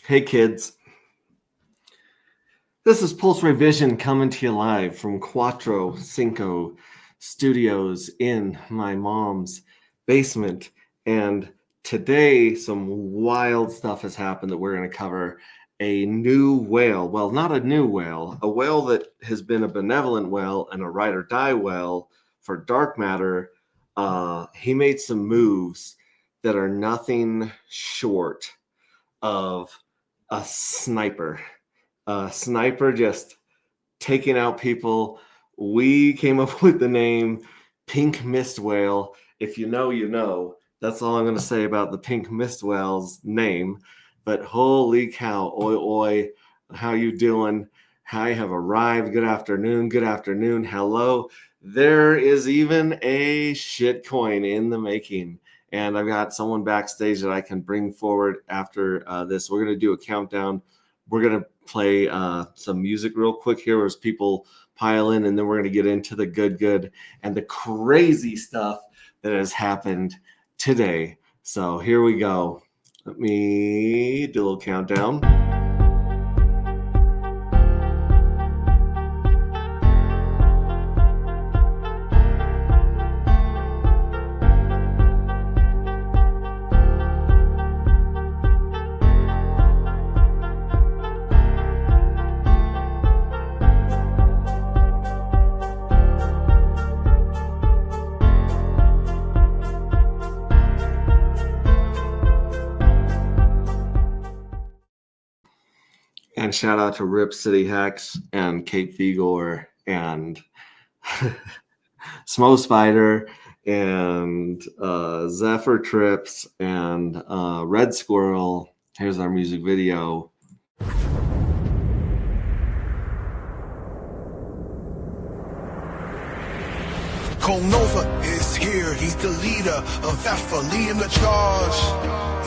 Hey kids, this is Pulse Revision coming to you live from Cuatro Cinco Studios in my mom's basement. And today some wild stuff has happened that we're going to cover. A new whale, well, not a new whale, a whale that has been a benevolent whale and a ride or die whale for dark matter. He made some moves that are nothing short of a sniper. Sniper just taking out people. We came up with the name Pink Mist Whale. If you know, you know. That's all I'm going to say about the Pink Mist Whale's name. But holy cow, oi, oi, how you doing? I have arrived. Good afternoon. Good afternoon. Hello. There is even a shit coin in the making. And I've got someone backstage that I can bring forward after this. We're going to do a countdown. We're going to play some music real quick here as people pile in, and then we're going to get into the good and the crazy stuff that has happened today. So here we go. Let me do a little countdown. And shout out to Rip City Hacks and Kate Figor and Smo Spider and Zephyr Trips and Red Squirrel. Here's our music video. Nova is here. He's the leader of Alpha, leading the charge.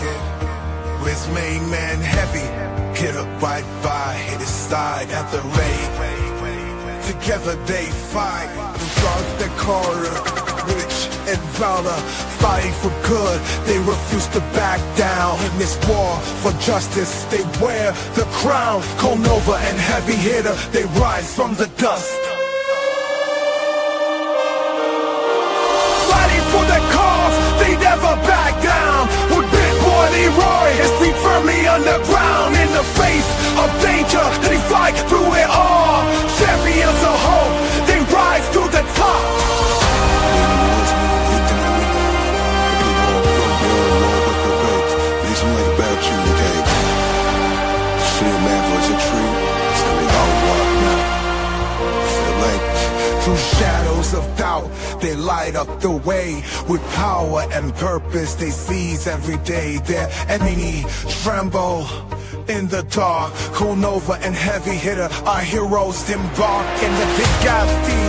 Yeah. With main man Heavy. Hit up right by his side at the raid. Together they fight. The guards that corner, rich and valor, fighting for good. They refuse to back down in this war for justice. They wear the crown. Nova and Heavy Hitter, they rise from the dust. Fighting for their cause, they never back down. With Big Boy Leroy, his feet firmly underground. In the face of danger, they fight through it all. Champions of hope, they rise to the top. Through shadows of doubt, they light up the way. With power and purpose, they seize every day. Their enemy tremble in the dark. Nova and Heavy Hitter, our heroes embark in the big galaxy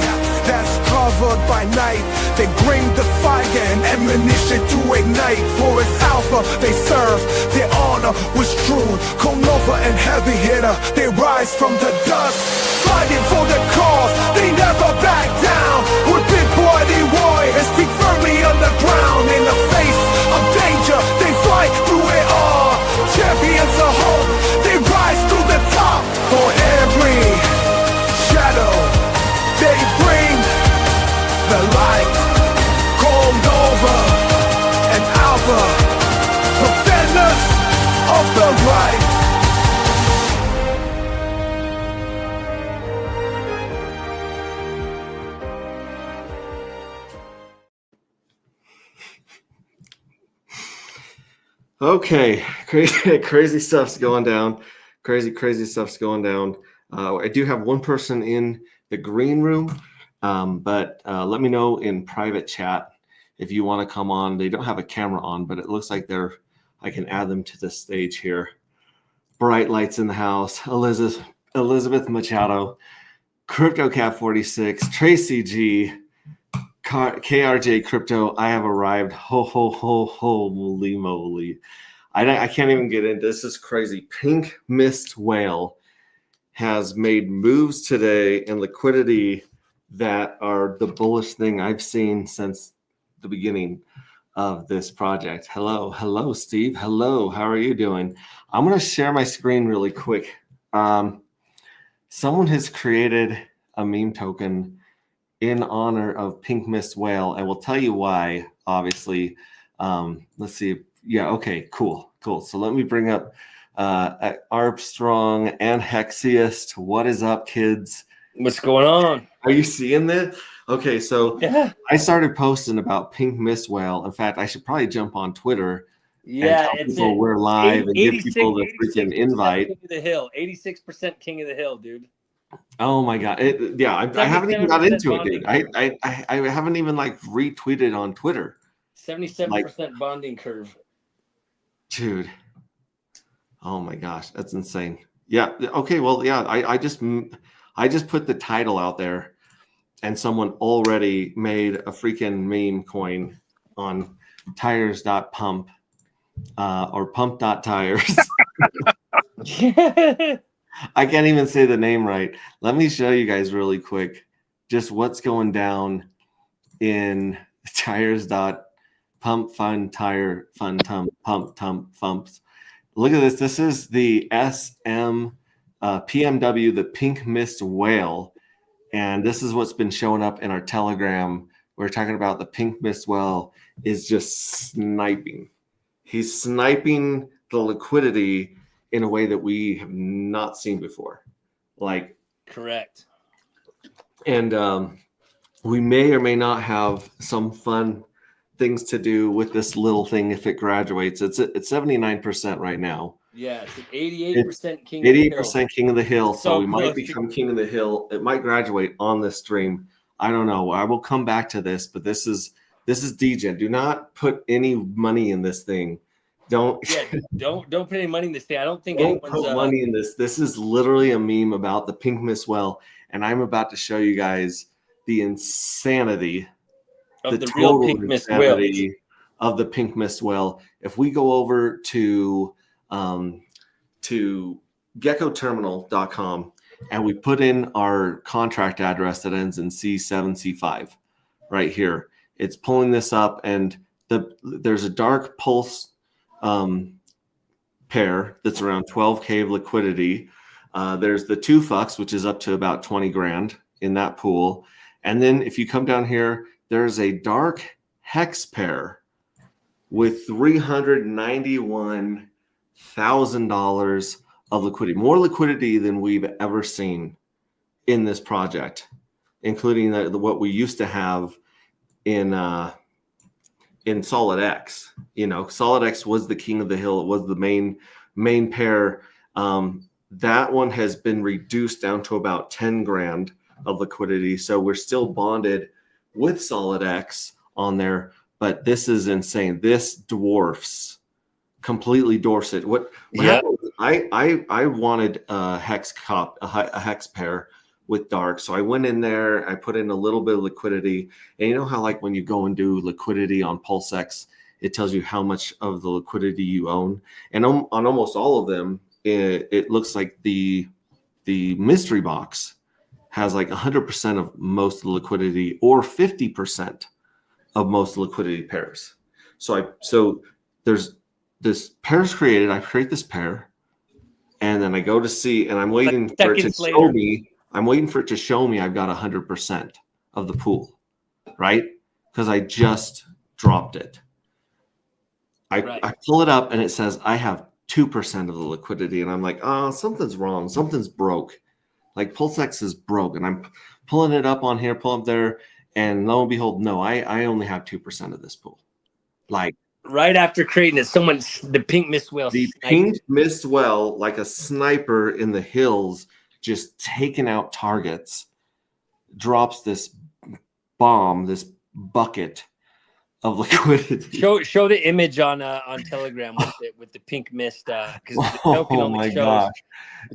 that's covered by night. They bring the fire and ammunition to ignite. For its Alpha they serve, their honor was true. Nova and Heavy Hitter, they rise from the dust. Fighting for the cause, they never back down. With Big Boy Leroy, his feet firmly on the ground. In the face of danger, they fight through it all. Champions of hope, they rise to the top. For every shadow, they bring the light. Nova and Alpha, defenders of the right. Okay, crazy stuff's going down. Crazy stuff's going down. I do have one person in the green room, but let me know in private chat if you want to come on. They don't have a camera on, but it looks like I can add them to the stage here. Bright lights in the house. Elizabeth Machado, CryptoCat46, Tracy G, KRJ Crypto. I have arrived. Holy moly. I can't even get into this. This is crazy. Pink Mist Whale has made moves today in liquidity that are the bullish thing I've seen since the beginning. of this project. Hello, Steve. Hello, how are you doing? I'm going to share my screen really quick. Someone has created a meme token in honor of Pink Mist Whale. I will tell you why, obviously. Let's see. Yeah, okay, cool. So let me bring up Armstrong and Hexiest. What is up, kids? What's going on? Are you seeing this? Okay, so Yeah. I started posting about Pink Mist Whale. In fact, I should probably jump on Twitter Yeah, and tell people we're live and give people the freaking invite. King of the Hill, 86% King of the Hill, dude. Oh my god! I haven't even got into it, dude. I haven't even like retweeted on Twitter. 77% bonding curve, dude. Oh my gosh, that's insane. Yeah. Okay. Well, yeah. I just put the title out there, and someone already made a freaking meme coin on tires.pump or pump.tires. I can't even say the name right. Let me show you guys really quick just what's going down in tires.pump fun tire fun pump thumps. Look at this. This is the SM PMW, the Pink Mist Whale. And this is what's been showing up in our Telegram. We're talking about the Pink Mist Whale is just sniping. He's sniping the liquidity in a way that we have not seen before. Like, correct. And we may or may not have some fun things to do with this little thing if it graduates. It's 79% right now. Yeah, it's 88% King 88% King of the Hill. So we close. might become King of the Hill. It might graduate on this stream. I don't know. I will come back to this, but this is DGen. Do not put any money in this thing. Don't put any money in this thing. I don't think don't put money in this. This is literally a meme about the Pink Mist Whale, and I'm about to show you guys the insanity of the real Pink Mist Whale of the Pink Mist Whale. If we go over to geckoterminal.com and we put in our contract address that ends in C7, C5 right here, it's pulling this up, and there's a dark pulse pair that's around 12K of liquidity. There's the 2 fucks, which is up to about 20 grand in that pool. And then if you come down here, there's a dark hex pair with $391,000 of liquidity, more liquidity than we've ever seen in this project, including what we used to have in Solid X. You know, Solid X was the King of the Hill. It was the main pair. That one has been reduced down to about 10 grand of liquidity. So we're still bonded with Solid X on there, but this is insane. This completely dwarfs it. What happened? I wanted a hex pair with dark. So I went in there, I put in a little bit of liquidity. And you know how like when you go and do liquidity on PulseX, it tells you how much of the liquidity you own. And on almost all of them, it looks like the mystery box has like 100% of most of the liquidity or 50% of most liquidity pairs. So there's this pairs created. I create this pair, and then I go to see, and I'm waiting for it to show me. I'm waiting for it to show me I've got 100% of the pool, right? Because I just dropped it. I pull it up and it says I have 2% of the liquidity, and I'm like, oh, something's wrong. Something's broke. Like PulseX is broke, and I'm pulling it up on here, pull up there, and lo and behold, no, I only have 2% of this pool. Like right after creating it, the Pink Mist Whale. The Pink Mist Whale, like a sniper in the hills, just taking out targets, drops this bomb, this bucket of liquidity. Show the image on Telegram with the pink mist because the token only shows.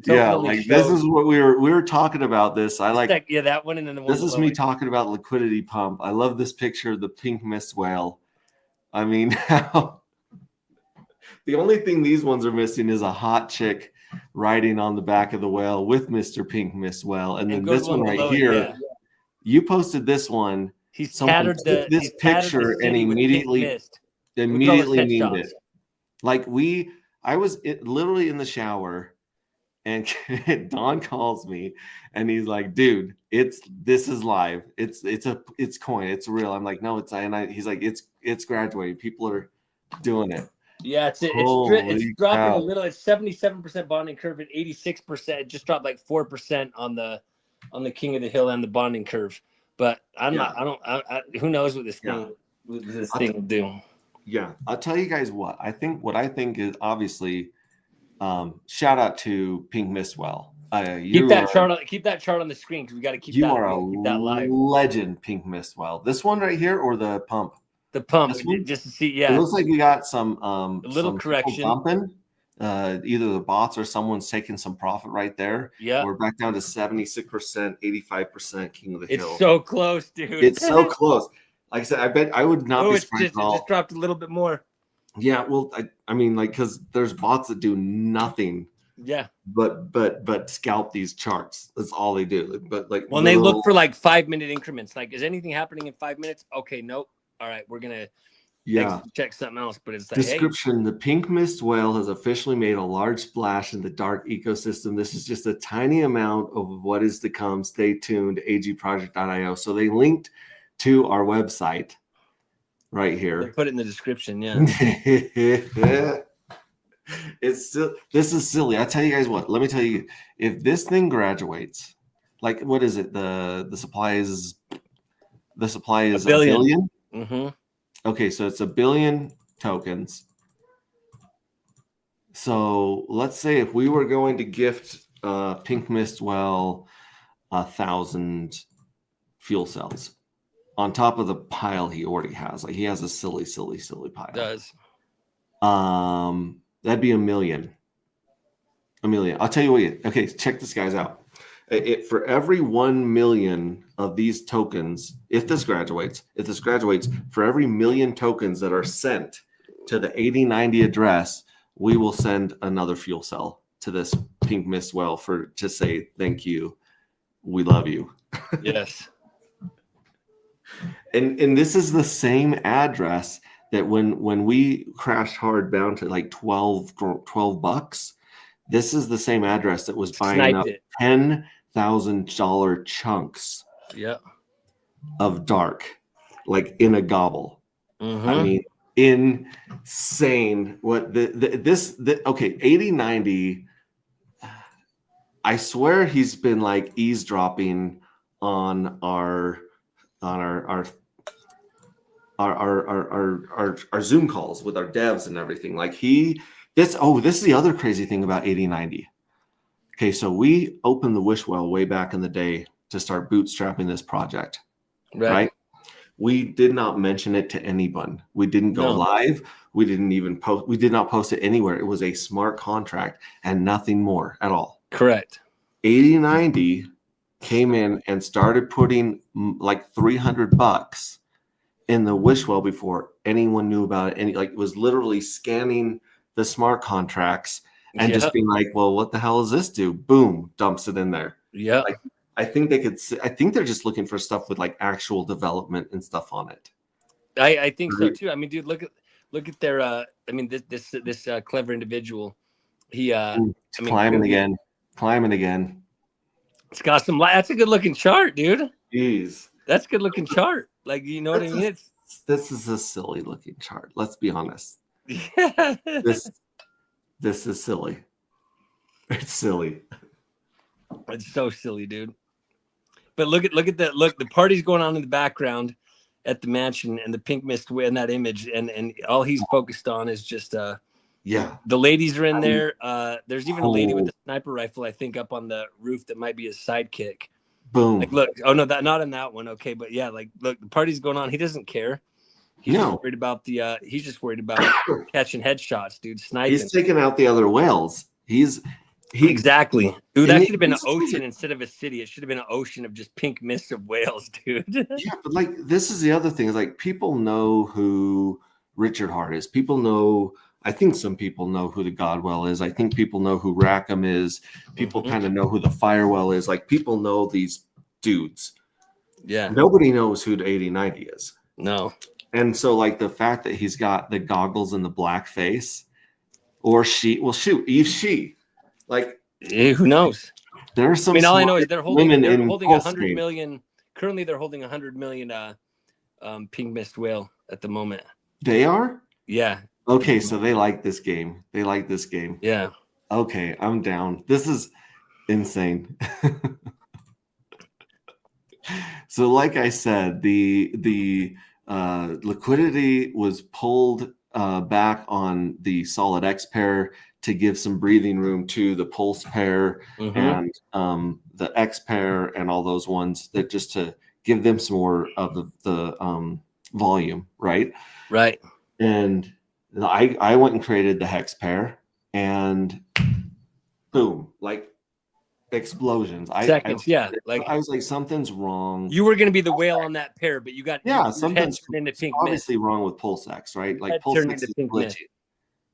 Yeah, like this is what we were talking about. This I like. That one and then the one. This is me talking about liquidity pump. I love this picture of the Pink Mist Whale. I mean, the only thing these ones are missing is a hot chick riding on the back of the whale with Mr. Pink Mist Whale, and then this one right here. Yeah. You posted this one. He's tattered this picture and immediately Immediately headshots. named it. Like I was literally in the shower, and Don calls me, and he's like, "Dude, this is live. It's coin. It's real." I'm like, "No, it's." And he's like, "It's graduating. People are doing it." Yeah, it's Holy dropping cow. a little. It's 77% bonding curve and 86%. It just dropped like 4% on the King of the Hill and the bonding curve. But who knows what this thing will do. Yeah, I'll tell you guys what I think is obviously shout out to Pink Mistwell. Keep that chart on the screen because we got to keep that live. Legend, Pink Mistwell. This one right here or the pump? The pump, just to see. Yeah, it looks like we got some a little correction. Dumping. Either the bots or someone's taking some profit right there. Yeah, we're back down to 76%, 85% King of the Hill. It's so close, dude. It's so close. Like I said, I bet I would not be surprised at all. It just dropped a little bit more. Yeah, well, I mean, like, because there's bots that do nothing. Yeah, but scalp these charts. That's all they do. But like, when they look for like 5-minute increments, like, is anything happening in 5 minutes? Okay, nope. All right, we're gonna check something else. But it's like, description: the Pink Mist whale has officially made a large splash in the dark ecosystem. This is just a tiny amount of what is to come. Stay tuned. agproject.io. So they linked to our website right here. They put it in the description. Yeah. This is silly. I tell you guys what. Let me tell you, if this thing graduates, like, what is it? The supply is a billion. Mm-hmm. Okay, so it's 1 billion tokens. So let's say if we were going to gift Pink Mistwell 1,000 fuel cells on top of the pile he already has, like he has a silly pile. Does that'd be 1 million? $1 million. I'll tell you what. Okay, check this guys out. For every 1 million of these tokens, if this graduates, for every 1 million tokens that are sent to the 8090 address, we will send another fuel cell to this Pink Mistwell to say thank you, we love you. Yes. And this is the same address that when we crashed hard down to like $12, this is the same address that was buying up $10,000 chunks of dark, like in a gobble. Mm-hmm. I mean, insane. What okay, 8090. I swear he's been like eavesdropping on our Zoom calls with our devs and everything. Like this is the other crazy thing about 8090. Okay, so we opened the Wishwell way back in the day to start bootstrapping this project, right? We did not mention it to anyone. We didn't go live. We didn't even post. We did not post it anywhere. It was a smart contract and nothing more at all. Correct. 8090 came in and started putting like $300 in the Wishwell before anyone knew about it. It was literally scanning the smart contracts and just being like, well, what the hell does this do? Boom, dumps it in there. Yeah. Like, I think they're just looking for stuff with like actual development and stuff on it. I think so too. I mean, dude, look at their I mean, this clever individual. He climbing again. It's got some that's a good looking chart, dude. Jeez. That's a good looking chart. Like, you know what I mean? This is a silly looking chart. Let's be honest. Yeah. This is silly. It's silly. It's so silly, dude. But look at the party's going on in the background at the mansion, and the Pink Mist in that image, and all he's focused on is just the ladies are in there. There's even a lady with a sniper rifle, I think, up on the roof that might be his sidekick. Boom. Like, look, oh no, that not in that one. Okay, but yeah, like, look, the party's going on. He doesn't care. He's just worried about he's just worried about catching headshots, dude. Sniping. He's taking out the other whales. Exactly. Dude, that should have been an ocean instead of a city. It should have been an ocean of just pink mist of whales, dude. Yeah, but like, this is the other thing, is like, people know who Richard Hart is. People know, I think some people know who the Godwell is. I think people know who Rackham is. People kind of know who the Firewell is. Like, people know these dudes. Yeah. Nobody knows who the 8090 is. No. And so like the fact that he's got the goggles and the black face, or she, well, shoot, Eve, she, like, Who knows? there are some. I mean, all I know is smart they're holding women in 100 Pulse million. Currently, they're holding 100 million pink mist whale at the moment. They are? Yeah. Okay, so they like this game. They like this game. Yeah. Okay, I'm down. This is insane. So, like I said, the liquidity was pulled back on the Solid X pair to give some breathing room to the Pulse pair and the X pair and all those ones, that just to give them some more of the volume, right? Right. And I went and created the Hex pair, and boom, like explosions. Seconds, yeah. I was like, something's wrong. You were going to be the whale on that pair, but you got something's into pink obviously mist. wrong with Pulse X, right? Like Head Pulse turned X into is pink glitchy.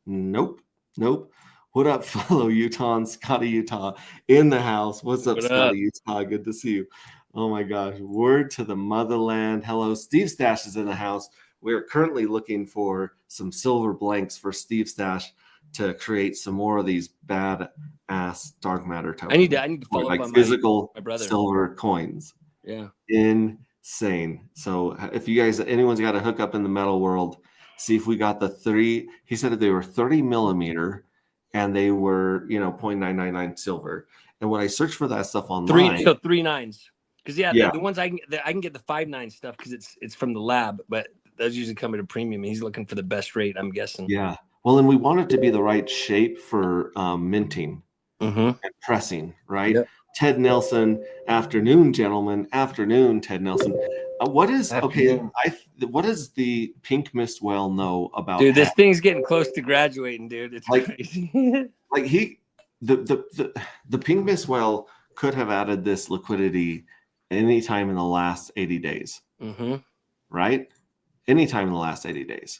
mist. Nope. What up, fellow Utah, Scotty Utah in the house? What's up, Scotty Utah? Good to see you. Oh my gosh. Word to the motherland. Hello. Steve Stash is in the house. We are currently looking for some silver blanks for Steve Stash to create some more of these bad ass dark matter tokens. I need to follow like up on physical my brother. silver coins. Yeah. Insane. So if you guys, anyone's got a hookup in the metal world, see if we got the 3. He said that they were 30 millimeter and they were, 0.999 silver. And when I searched for that stuff online, 3 nines. Because the ones I can get the 5.9 stuff because it's from the lab, but those usually come at a premium. He's looking for the best rate, I'm guessing. Yeah. Well, and we want it to be the right shape for minting and pressing, right? Yep. Ted Nelson, afternoon, gentlemen. Afternoon, Ted Nelson. What does the pink mist whale know about? Dude, this thing's getting close to graduating, dude. It's like, crazy. Like the pink mist whale could have added this liquidity anytime in the last 80 days, right? Anytime in the last 80 days.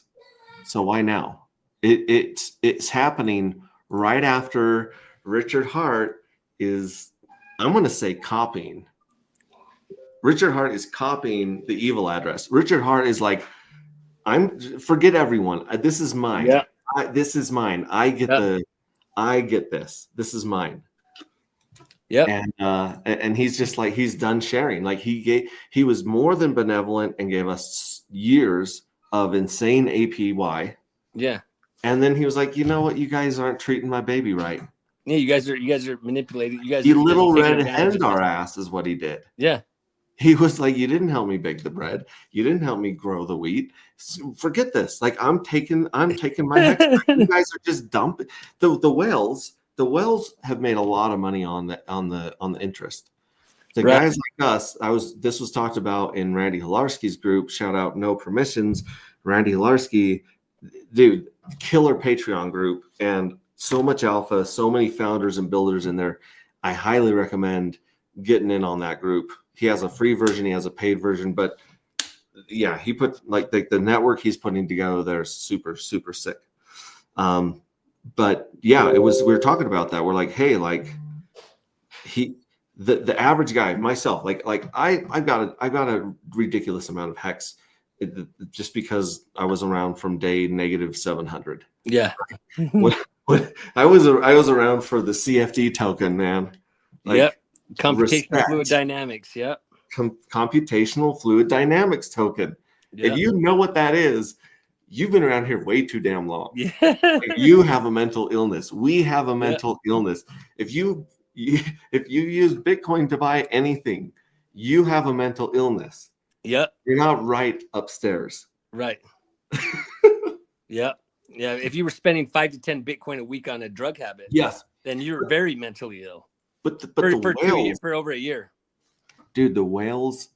So why now? It's happening right after Richard Hart is, I'm going to say, copying. Richard Hart is copying the evil address. Richard Hart is like, forget everyone. This is mine. Yeah. This is mine. I get this. This is mine. Yeah. And he's just like, he's done sharing. Like he was more than benevolent and gave us years of insane APY. Yeah. And then he was like, you know what? You guys aren't treating my baby right. Yeah, you guys are manipulating. He little red henned our ass is what he did. Yeah. He was like, you didn't help me bake the bread. You didn't help me grow the wheat. Forget this. Like I'm taking my hex. You guys are just dumping the whales. The whales have made a lot of money on the interest. The guys like us, this was talked about in Randy Hilarski's group. Shout out No Permissions. Randy Hilarski, dude, killer Patreon group, and so much alpha, so many founders and builders in there. I highly recommend getting in on that group. He has a free version, he has a paid version, but yeah, he put like the network he's putting together there is super, super sick. But yeah, we were talking about that. We're like, hey, like the average guy, myself, like I've got a ridiculous amount of hex just because I was around from day -700. Yeah. I was around for the CFD token, man. Like, yep. Computational fluid dynamics. Yep. Computational fluid dynamics token. Yep. If you know what that is, you've been around here way too damn long. Yeah. Like, you have a mental illness. We have a mental illness. If you use Bitcoin to buy anything, you have a mental illness. Yep. You're not right upstairs. Right. Yep. Yeah. If you were spending 5 to 10 Bitcoin a week on a drug habit, yes, then you're very mentally ill. But the whales, for over a year. Dude, the whales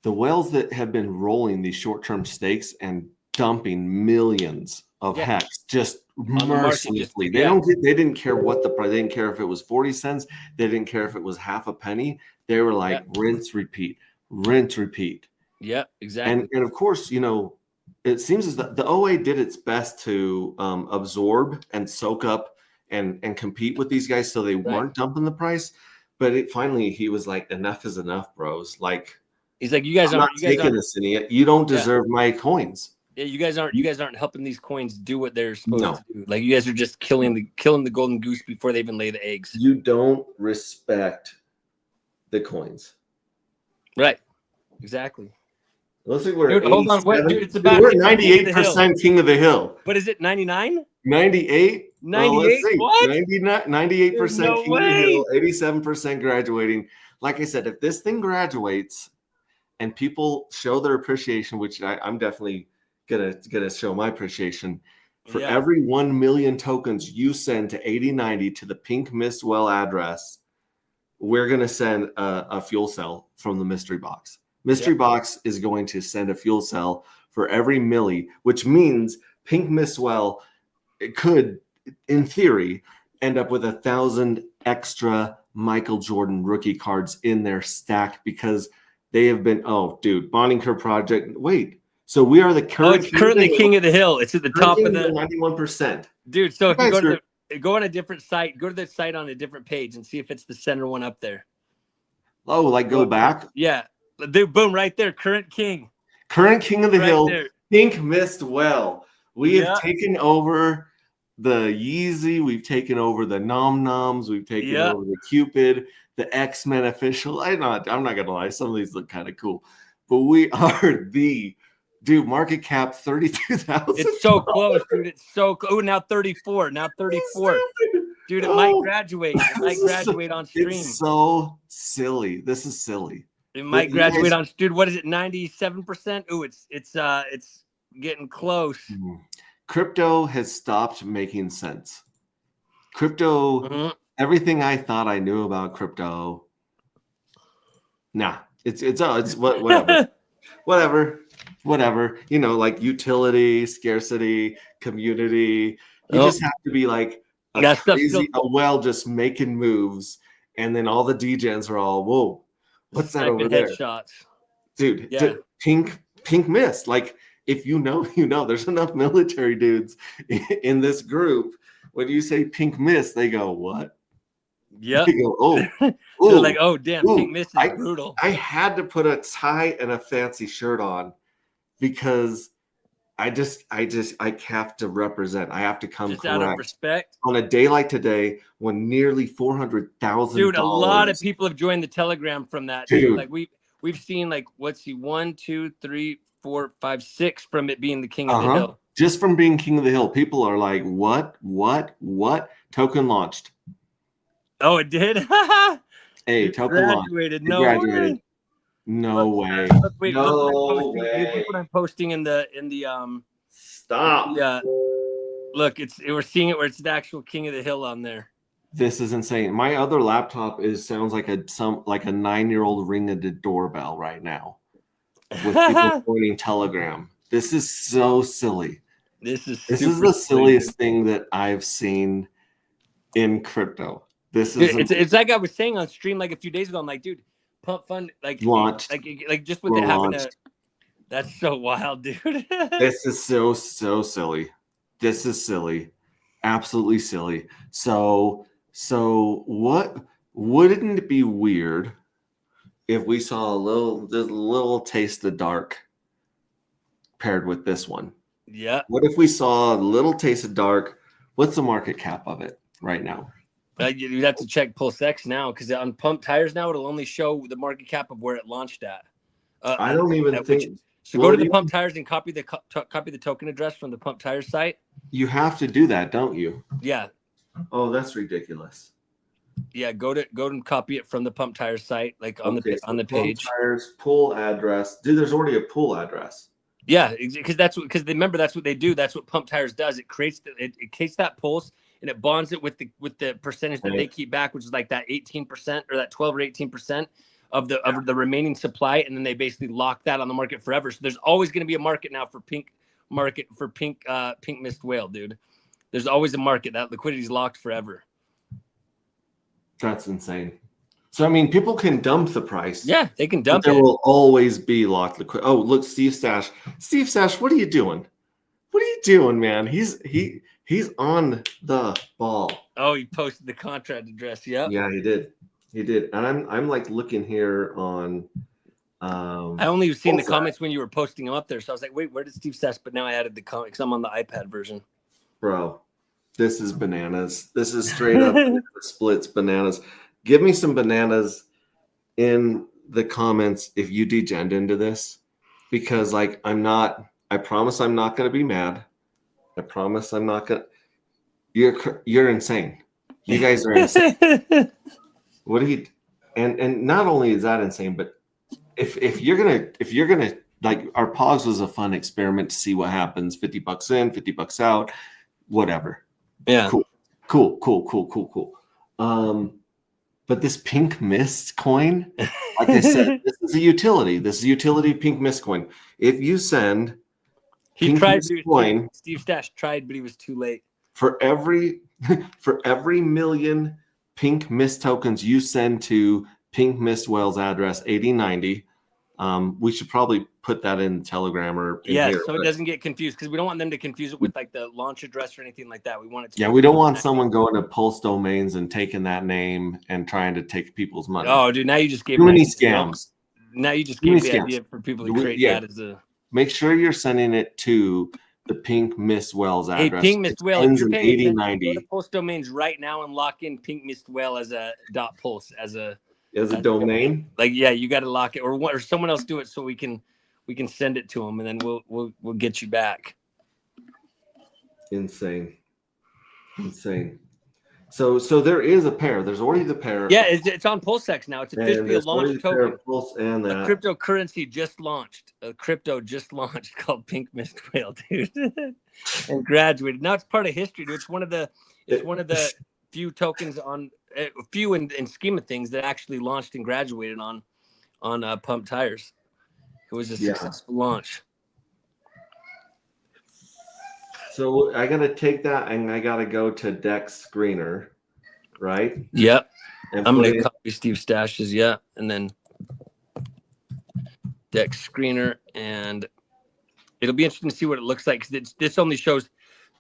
that have been rolling these short-term stakes and dumping millions of hex just mercilessly. They didn't care what the price. They didn't care if it was 40 cents. They didn't care if it was half a penny. They were like rinse, repeat. Yeah, exactly. And of course, it seems as the OA did its best to absorb and soak up and compete with these guys so they weren't dumping the price. But finally he was like, enough is enough, bros. Like He's like, you guys I'm not aren't, you guys taking aren't, this, idiot. You don't Yeah. deserve my coins. yeah, you guys aren't helping these coins do what they're supposed No. to do. Like you guys are just killing the golden goose before they even lay the eggs. You don't respect the coins. Right. Exactly. Let's see, we're Dude, hold on. What, 87. dude, it's about We're to be King of the Hill. 98% King of the Hill. What is it? 99? 98? 98? What? 98% There's no King of the Hill, way. 87% graduating. Like I said, if this thing graduates and people show their appreciation, which I'm definitely gonna show my appreciation, for Yeah. every 1 million tokens you send to 8090 to the Pink Mistwell address, we're gonna send a fuel cell from the mystery box. Mystery box is going to send a fuel cell for every milli, which means Pink Mistwell could, in theory, end up with 1,000 extra Michael Jordan rookie cards in their stack because they have been. Oh, dude, Bonding Curve Project. Wait, so we are the current. It's currently King of the Hill. It's at the top of the 91%. dude. So if you go guys to go on a different site, go to the site on a different page and see if it's the center one up there. Oh, like go back. Yeah, dude, boom, right there, current king. Current King of the Right Hill, there. Pink Mistwell. We Yeah. have taken over the Yeezy. We've taken over the Nom Noms. We've taken Yeah. over the Cupid, the X-Men official. I'm not gonna lie. Some of these look kind of cool, but we are the dude. Market cap 32,000. It's so close, dude. It's so close. Oh, now 34. Now 34. Dude, it might graduate. It might This is so- graduate on stream. It's so silly. This is silly. It might you graduate guys- on. Dude, what is it? 97%. Oh, it's getting close. Crypto has stopped making sense. Crypto, Mhm. everything I thought I knew about crypto. Nah, it's whatever. whatever. You know, like utility, scarcity, community. You Oh. just have to be like a That stuff's crazy, still- a well just making moves, and then all the degens are all, whoa, what's that over Sniping there? headshots. Dude, Yeah. pink mist. Like, if you know, there's enough military dudes in this group. When you say pink mist, they go, what? Yep. They go, oh, They're ooh. like, oh damn, Ooh, Pink Mist is brutal. I had to put a tie and a fancy shirt on because I have to represent. I have to come Just out of correct. respect. On a day like today, when nearly 400,000 Dude, a lot of people have joined the Telegram from that. Dude. Like we've seen like what's he 1, 2, 3, 4, 5, 6 from it being the King of the Hill. Just from being King of the Hill, people are like, what? Token launched. Oh, it did. Hey, It token launched. graduated. It No graduated. way. No way. Look, wait, No look way. what I'm posting in the Stop. Yeah. Look, we're seeing it where it's the actual King of the Hill on there. This is insane. My other laptop sounds like a 9-year-old ringing the doorbell right now with people joining Telegram. This is so silly. This is This super is the silly. silliest thing that I've seen in crypto. This is Dude, it's like I was saying on stream like a few days ago. I'm like, dude, Pump Fund like Launched. like just with We're it having launched. that's so wild, dude. This is so silly. This is silly. Absolutely silly. So what wouldn't it be weird if we saw a little taste of dark paired with this one? Yeah. What if we saw a little taste of dark? What's the market cap of it right now? You'd have to check Pulse X now because on Pump Tires now it'll only show the market cap of where it launched at. I don't even think So go to the Pump Tires and copy the token address from the Pump Tires site. you have to do that, don't you? Yeah, Oh, that's ridiculous. yeah. Go and copy it from the Pump Tires site, like on Okay, the so Pump page. Tires pool address. Dude, there's already a pool address. Yeah, because remember that's what they do. That's what Pump Tires does. It creates it creates that pulse and it bonds it with the percentage that they keep back, which is like that 18% or that 12 or 18% of the remaining supply, and then they basically lock that on the market forever. So there's always going to be a market now for pink mist whale, dude. There's always a market. That liquidity is locked forever. That's insane. So I mean, people can dump the price. Yeah, they can But dump there it. will always be locked liquid. Oh, look, Steve Sash. Steve Sash, what are you doing? What are you doing, man? He's on the ball. Oh, he posted the contract address. Yeah. Yeah, he did. And I'm like looking here on I only seen the also- comments when you were posting them up there, so I was like, wait, where did Steve Stash? But now I added the comment because I'm on the iPad version. Bro, this is bananas. This is straight up splits bananas. Give me some bananas in the comments if you degend into this, because like I promise I'm not going to be mad. I promise I'm not going to. You're insane. You guys are insane. What do you, and not only is that insane, but if you're gonna like, our pogs was a fun experiment to see what happens. $50 in, $50 out, whatever. Yeah. Cool. But this pink mist coin, like I said, this is a utility. This is a utility pink mist coin. If you send He pink tried mist to. coin Steve Stash tried, but he was too late. for every million pink mist tokens you send to Pink Mist Whale's address 8090, we should probably put that in Telegram or in Yes, here, so it but- doesn't get confused because we don't want them to confuse it with like the launch address or anything like that. We want it to. Yeah, we don't want someone going to Pulse domains and taking that name and trying to take people's money. Oh, dude! Now you just gave Too many me scams. Now you just Too gave many the scams. idea for people to We- create yeah. that as a. Make sure you're sending it to the Pink Mist Whale's Hey, address. Pink Mist It Whale, if ends you're in paying attention, go 8090 to Pulse domains right now and lock in Pink Mist Whale as a .pulse as a as a domain. like. Yeah, you got to lock it, or someone else do it so we can send it to them, and then we'll get you back. Insane. So there is a pair. There's already the pair. Yeah, it's on PulseX now. It's and officially a there's already launch the pair token. of Pulse and A that. cryptocurrency just launched. A crypto just launched called Pink Mist Whale, dude, and graduated. Now it's part of history, dude. It's one of the few tokens on few in scheme of things that actually launched and graduated on Pump Tires. It was a successful launch. So I gotta take that and I gotta go to Dex Screener, right? Yep. And I'm put gonna in- copy Steve Stash's, yeah, and then Dex Screener, and it'll be interesting to see what it looks like because this only shows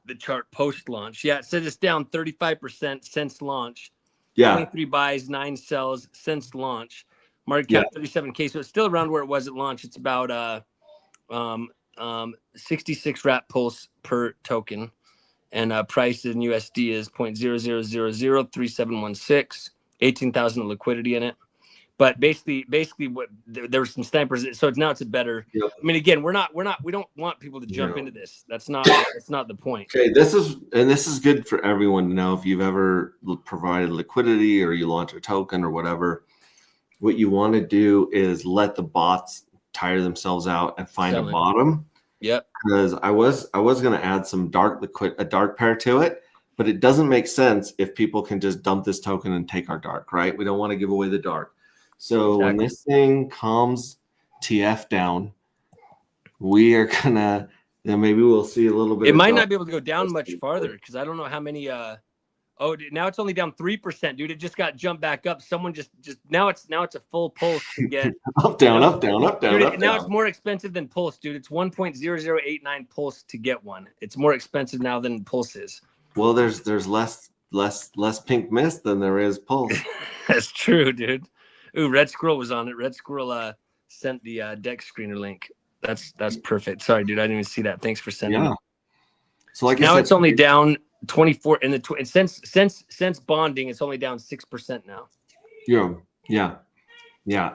the chart post launch. Yeah, it says it's down 35% since launch. yeah, 23 buys, 9 sells since launch. Market cap 37K, so it's still around where it was at launch. It's about 66 rat pulse per token, and price in USD is 0.00003716. 18,000 of liquidity in it. But basically, what there were some snipers. So it's a better. Yep. I mean, again, we don't want people to jump No. into this. That's not the point. Okay, this is good for everyone to know. If you've ever provided liquidity or you launch a token or whatever, what you want to do is let the bots tire themselves out and find Selling. a bottom. Yep. Because I was going to add some a dark pair to it, but it doesn't make sense if people can just dump this token and take our dark, right? We don't want to give away the dark. So when this thing calms TF down, we are gonna, then maybe we'll see a little bit. It of might dark. not be able to go down much farther because I don't know how many. Now it's only down 3%, dude. It just got jumped back up. Someone just now it's a full pulse to get Up, down, up, down, up, down, dude, up, now down. it's more expensive than pulse, dude. It's 1.0089 pulse to get one. It's more expensive now than pulse is. Well, there's less pink mist than there is pulse. That's true, dude. Ooh, Red Squirrel was on it. Red Squirrel sent the Dex Screener link. That's perfect. Sorry, dude, I didn't even see that. Thanks for sending Yeah. it. So like I Now said, it's only down 24 in the since bonding. It's only down 6% now. Yeah.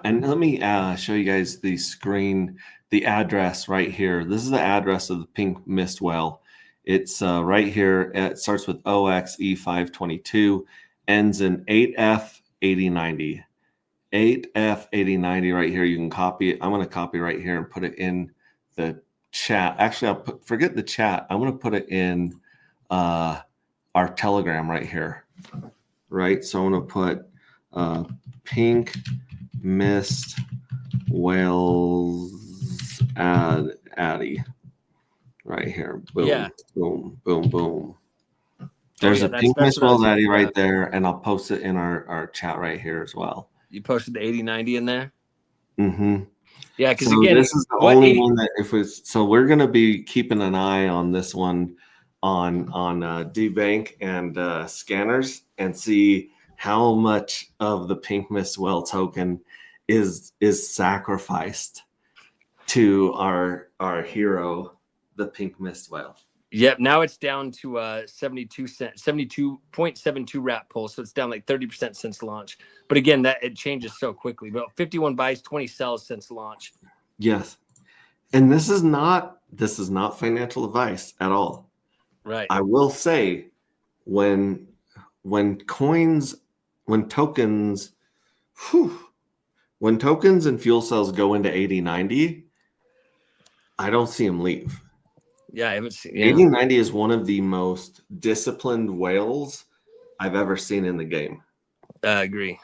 And let me show you guys the screen, the address right here. This is the address of the Pink Mist Whale. It's right here. It starts with OXE522, ends in 8F8090. 8F8090 right here. You can copy it. I'm going to copy right here and put it in the chat. Actually, forget the chat. I'm going to put it in our Telegram right here. Right. So I'm going to put Pink Mist Whales Addy right here. Boom, Yeah. boom, boom, boom. There's a Pink that's Mist what I was Whales Addy thinking right about. there, and I'll post it in our chat right here as well. You posted the 8090 in there. Mm-hmm. Yeah, because So again, this is the what only 80 one that if it's so we're gonna be keeping an eye on this one on DBank and scanners and see how much of the Pink Mist Whale token is sacrificed to our hero, the pink mist whale. Yep. Now it's down to 72.72 rat pull. So it's down like 30% since launch. But again, that it changes so quickly. But 51 buys, 20 sells since launch. Yes. And this is not financial advice at all. Right. I will say when tokens and fuel cells go into 80-90, I don't see them leave. Yeah, I haven't seen. 80-90 is one of the most disciplined whales I've ever seen in the game. I agree.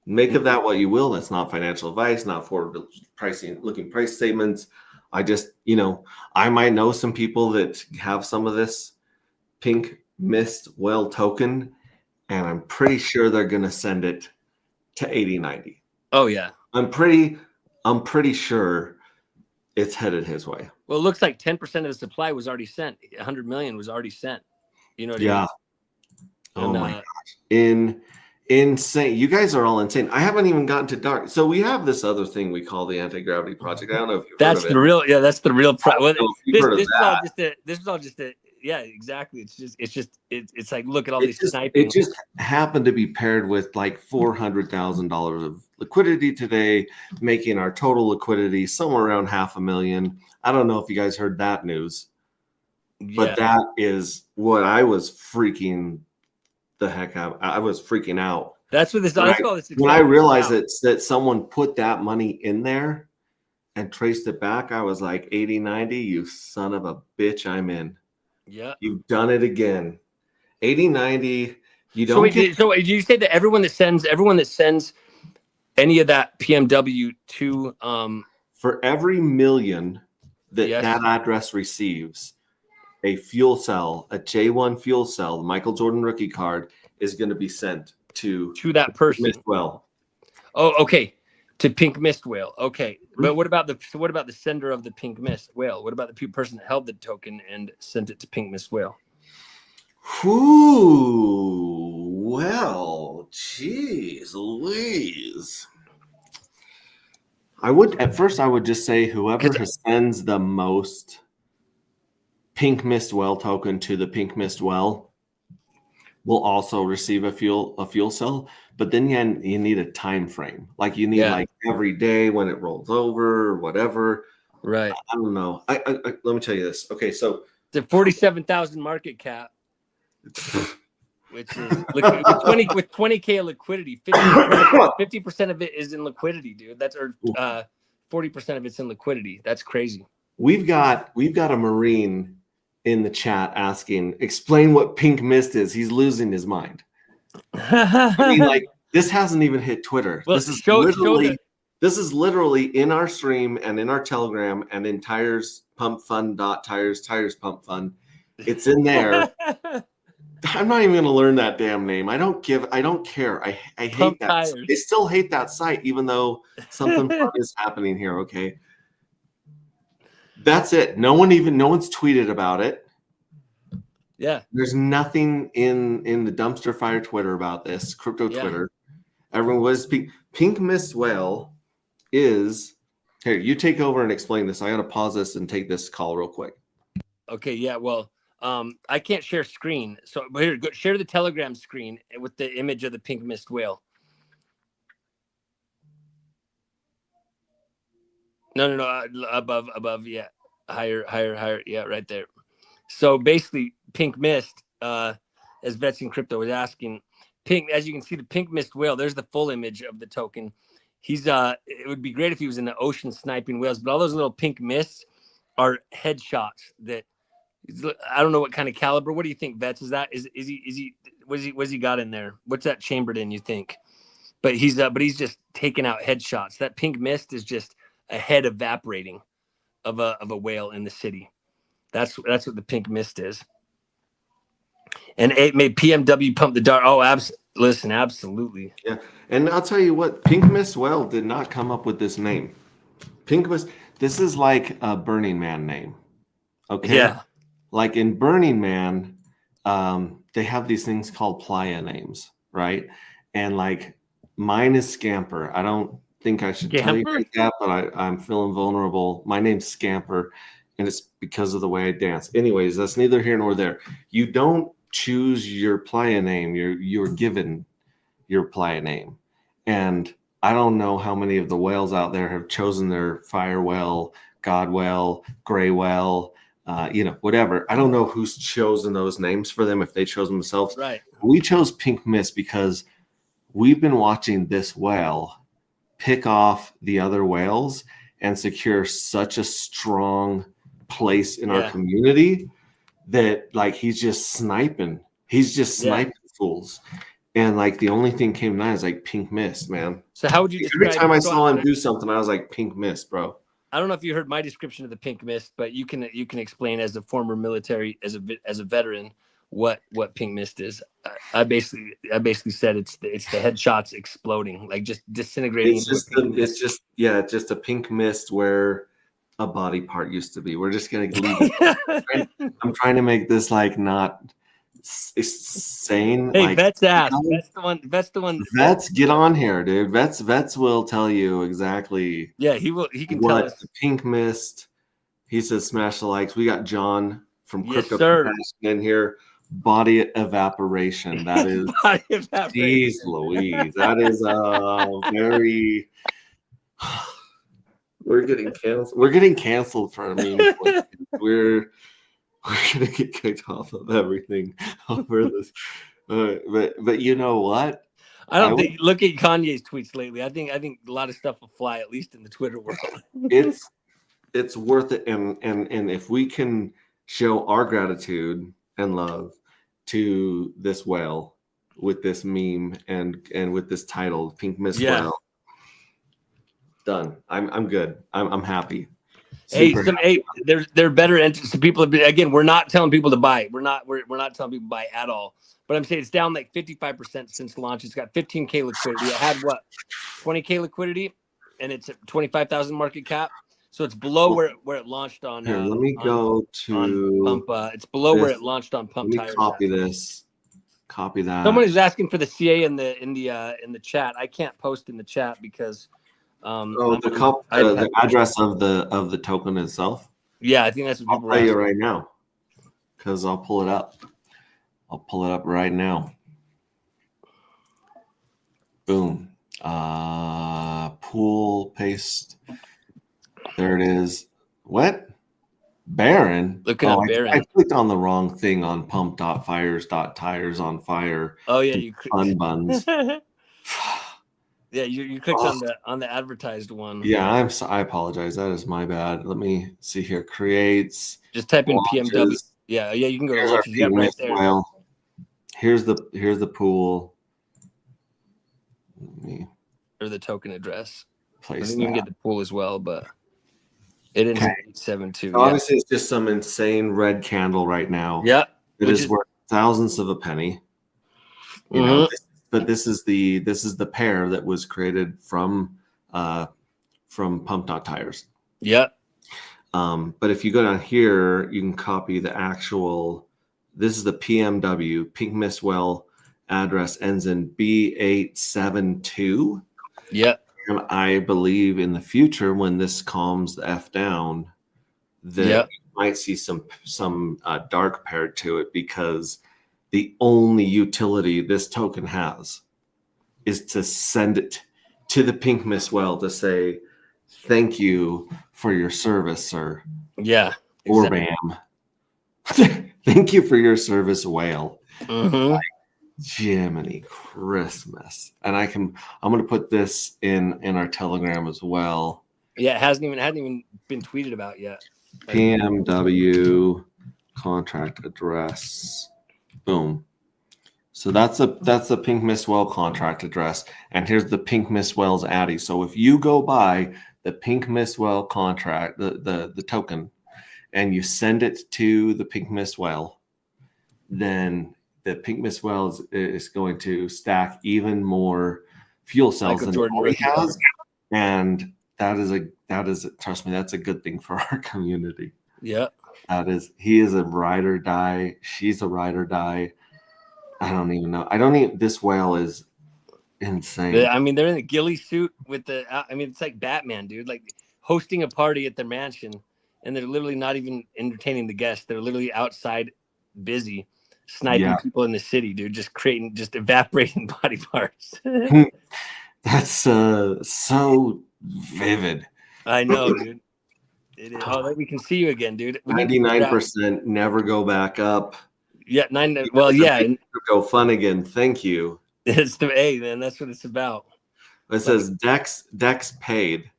Make of that what you will. That's not financial advice, not for looking price statements. I just, I might know some people that have some of this pink mist whale token, and I'm pretty sure they're going to send it to 80-90. Oh yeah. I'm pretty sure it's headed his way. Well, it looks like 10% of the supply was already sent. 100 million was already sent. You know what I mean? Oh my gosh. Insane. You guys are all insane. I haven't even gotten to dark. So we have this other thing we call the Anti-Gravity Project. I don't know if you've heard of it. That's the real Well, this is all just a yeah, exactly. It's like, look at all these sniping. It just happened to be paired with like $400,000 of liquidity today, making our total liquidity somewhere around $500,000. I don't know if you guys heard that news, but that is what I was freaking the heck out. I was freaking out. That's what this. When I realized that someone put that money in there and traced it back, I was like, 80-90, you son of a bitch, I'm in. Yeah, you've done it again. 80-90. You don't. So did you say that everyone that sends any of that PMW to for every million that address receives, a fuel cell, a J1 fuel cell, the Michael Jordan rookie card is going to be sent to that person. Mist whale. Oh, okay. To pink mist whale. Okay. But what about the sender of the pink mist whale? What about the person that held the token and sent it to pink mist whale? Ooh, well, geez Louise. I would just say whoever sends the most pink mist whale token to the pink mist whale will also receive a fuel cell, but then you need a time frame. Like you need like every day when it rolls over or whatever. Right. I don't know. I let me tell you this. Okay, so the 47,000 market cap, which is with 20K liquidity, 50% of it is in liquidity, dude. That's 40% of it's in liquidity. That's crazy. We've got a Marine in the chat asking, explain what pink mist is. He's losing his mind. I mean, like, this hasn't even hit Twitter. Well, this is literally in our stream and in our Telegram and in Tires Pump Fund Tires Pump Fund. It's in there. I'm not even going to learn that damn name. I don't care. I hate Pump that. Tires. I still hate that site, even though something fun is happening here. Okay. That's it. No one's tweeted about it. Yeah. There's nothing in the dumpster fire Twitter about this. Crypto Twitter. Everyone was pink mist whale is here. You take over and explain this. I got to pause this and take this call real quick. Okay. Yeah. Well, I can't share screen. So but here, go share the Telegram screen with the image of the pink mist whale. No, above, yeah, higher, yeah, right there. So basically, pink mist, as Vets in Crypto was asking, pink. As you can see, the pink mist whale. There's the full image of the token. He's it would be great if he was in the ocean sniping whales, but all those little pink mists are headshots. That I don't know what kind of caliber. What do you think, Vets? Is he? What's he got in there? What's that chambered in? You think? But he's just taking out headshots. That pink mist is just a head evaporating of a whale in the city. That's what the pink mist is. And it made PMW pump the dart. Oh, listen, absolutely. Yeah, and I'll tell you what, pink mist whale did not come up with this name. Pink mist. This is like a Burning Man name. Okay. Yeah. Like in Burning Man, they have these things called playa names, right? And like Mine is Scamper. I don't think I should tell you Scamper? guys that, but I'm feeling vulnerable. My name's Scamper, and it's because of the way I dance. Anyways, that's neither here nor there. You don't choose your playa name. You're given your playa name. And I don't know how many of the whales out there have chosen their fire whale, God whale, gray whale, whatever. I don't know who's chosen those names for them if they chose themselves. Right. We chose Pink Mist because we've been watching this whale pick off the other whales and secure such a strong place in our community that like he's just sniping. He's just sniping fools. And like the only thing came to mind is like Pink Mist, man. So how would you describe? Every time I saw him do something, I was like, Pink Mist, bro. I don't know if you heard my description of the Pink Mist, but you can explain as a former military, as a veteran, what Pink Mist is. I basically said it's the headshots exploding, like just disintegrating. It's just a pink mist where a body part used to be. We're just gonna leave it. I'm trying to make this like not sane. Hey, like, Vets ask. That's the one. Vets, get on here, dude. Vets will tell you exactly. Yeah, he will. He can tell us. The pink mist. He says, "Smash the likes." We got John from Crypto in here. Body evaporation. That is. Body evaporation. Jeez Louise. That is very. We're getting canceled. We're getting canceled for we're gonna get kicked off of everything over this. But you know what? I don't think. Look at Kanye's tweets lately. I think a lot of stuff will fly, at least in the Twitter world. It's worth it, and if we can show our gratitude and love to this whale with this meme and with this title, Pink Mist Whale. Done. I'm good. I'm happy. They're better entries. People have been, again, we're not telling people to buy. We're not telling people to buy at all. But I'm saying it's down like 55% since launch. It's got 15K liquidity. It had 20K liquidity, and it's at 25,000 market cap. So it's below where it launched on. Here, let me go to Pump. It's below where it launched on Pump Tires. Copy this. Copy that. Someone is asking for the CA in the chat. I can't post in the chat because. The address of the token itself. Yeah, I think that's what I'll tell you right now, because I'll pull it up. I'll pull it up right now. Boom. Pool paste. There it is. What? Baron. Looking at Baron. I clicked on the wrong thing on pump.fires.tires on fire. Oh yeah, you unbuns. Yeah, you clicked on the advertised one. Yeah, I apologize. That is my bad. Let me see here. Creates. Just type in PMW. Yeah, you can go to launches. Yeah, right there. Well, here's the pool. Or the token address. Place I think you can get the pool as well, but it ends in 872. So obviously, it's just some insane red candle right now. Yeah, it is worth thousands of a penny. You know. But this is the pair that was created from Pump.tires. Yeah. But if you go down here, you can copy the actual. This is the PMW Pink Mist Well address ends in B872. Yeah. And I believe in the future when this calms the F down, that you might see some dark paired to it, because the only utility this token has is to send it to the Pink Mist Well to say, thank you for your service, sir. Yeah. Exactly. Or bam. Thank you for your service, whale. Mm-hmm. Like, Jiminy Christmas. And I'm going to put this in our Telegram as well. Yeah, it hadn't even been tweeted about yet. PMW contract address. Boom. So that's a Pink Mist Well contract address, and here's the Pink Mist Well's Addy. So if you go buy the Pink Mist Well contract, the token, and you send it to the Pink Mist Well, then the Pink Mist Well is going to stack even more fuel cells than it already has, and that is trust me, that's a good thing for our community. Yeah. He is a ride or die. She's a ride or die. I don't even know. This whale is insane. I mean, they're in a ghillie suit with the. I mean, it's like Batman, dude. Like hosting a party at their mansion, and they're literally not even entertaining the guests. They're literally outside, busy, sniping people in the city, dude. Just evaporating body parts. That's so vivid. I know, dude. It is. Oh, we can see you again, dude. 99% never go back up. Yeah, 9. Well, yeah. Go fun again. Thank you. It's the A, man. That's what it's about. It says Dex paid.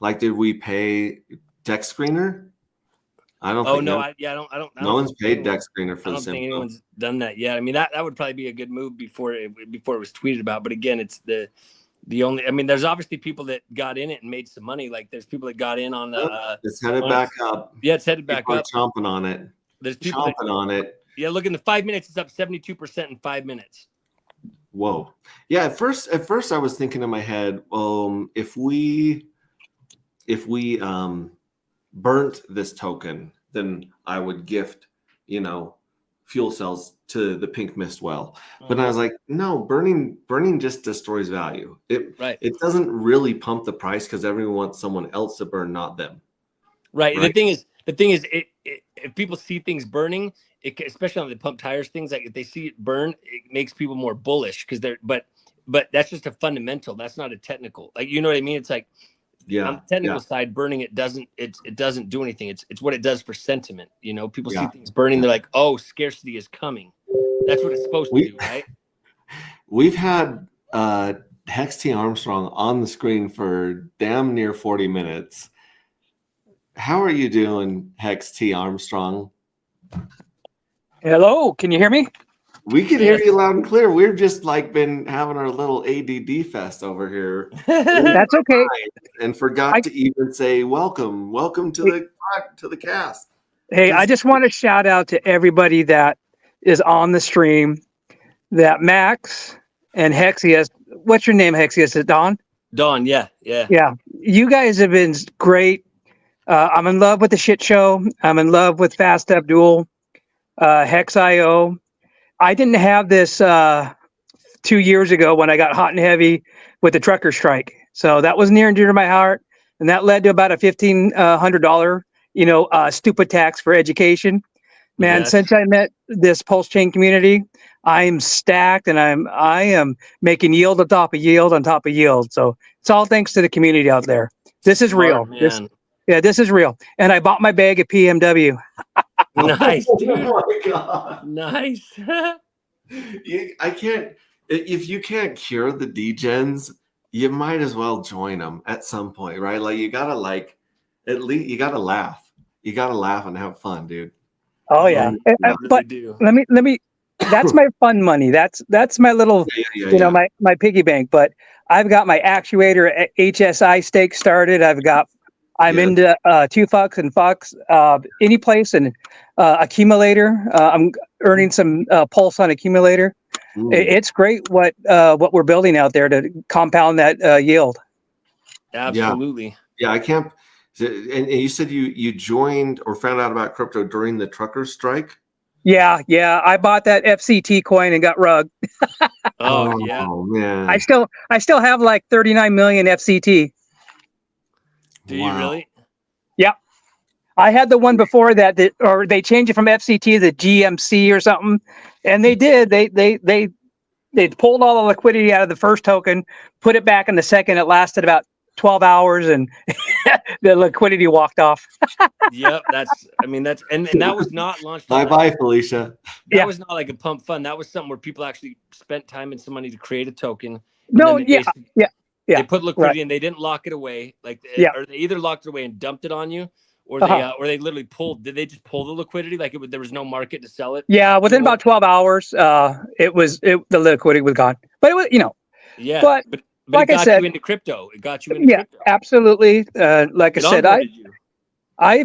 Like, did we pay Dex Screener? I don't. Oh no, I don't. No one's paid Dex Screener for the. I don't think anyone's done that yet. I mean, that would probably be a good move before it was tweeted about. But again, it's the only. I mean, there's obviously people that got in it and made some money. Like, there's people that got in on the. It's headed back up. Yeah, it's headed back up. Chomping on it. There's people chomping on it. Yeah, look, in the 5 minutes, it's up 72% in 5 minutes. Whoa. Yeah, at first I was thinking in my head, if we burnt this token, then I would gift, fuel cells to the Pink Mist well. But I was like, no, burning just destroys value. It doesn't really pump the price because everyone wants someone else to burn, not them. Right. The thing is, if people see things burning, especially on the pump tires things, like if they see it burn, it makes people more bullish because but that's just a fundamental. That's not a technical. Like, you know what I mean? It's like, on the technical side, burning it doesn't do anything. It's what it does for sentiment. People see things burning, they're like, oh, scarcity is coming. That's what it's supposed to do, right? We've had Hex T Armstrong on the screen for damn near 40 minutes. How are you doing, Hex T Armstrong? Hello, can you hear me? We can hear you loud and clear. We've just been having our little ADD fest over here. That's okay. And forgot to even say welcome to the cast. Hey, I just want to shout out to everybody that is on the stream. That Max and Hexius. What's your name, Hexius? Is it Don? Don, yeah. Yeah, you guys have been great. I'm in love with the shit show. I'm in love with Fast Abdul, Hex.io. I didn't have this 2 years ago when I got hot and heavy with the trucker strike. So that was near and dear to my heart. And that led to about a $1,500, stupid tax for education. Man, since I met this Pulse Chain community, I'm stacked and I am making yield on top of yield on top of yield. So it's all thanks to the community out there. This is real. This is real. And I bought my bag at PMW. Nice, dude. Oh my God. Nice. I can't. If you can't cure the degens, you might as well join them at some point, right? Like, you gotta at least you gotta laugh. You gotta laugh and have fun, dude. Oh yeah. But let me. That's my fun money. That's my little, my piggy bank. But I've got my actuator HSI stake started. I'm into Tufux and Fox, any place, and accumulator. I'm earning some pulse on accumulator. It's great what we're building out there to compound that yield. Absolutely. Yeah, I can't. And you said you joined or found out about crypto during the truckers' strike? Yeah. I bought that FCT coin and got rugged. Oh yeah. Man. I still have like 39 million FCT. Do you really? Yeah. I had the one before that, or they changed it from FCT to GMC or something. And they did. They pulled all the liquidity out of the first token, put it back in the second. It lasted about 12 hours and the liquidity walked off. Yep. And that was not launched. Bye, Felicia. That was not like a pump fund. That was something where people actually spent time and some money to create a token. They put liquidity and they didn't lock it away. Or they either locked it away and dumped it on you, or they literally pulled. Did they just pull the liquidity? Like there was no market to sell it. Yeah, within about 12 hours, the liquidity was gone. But it was, Yeah, but like it got I said, you into crypto. It got you into crypto. Absolutely. Like I said, I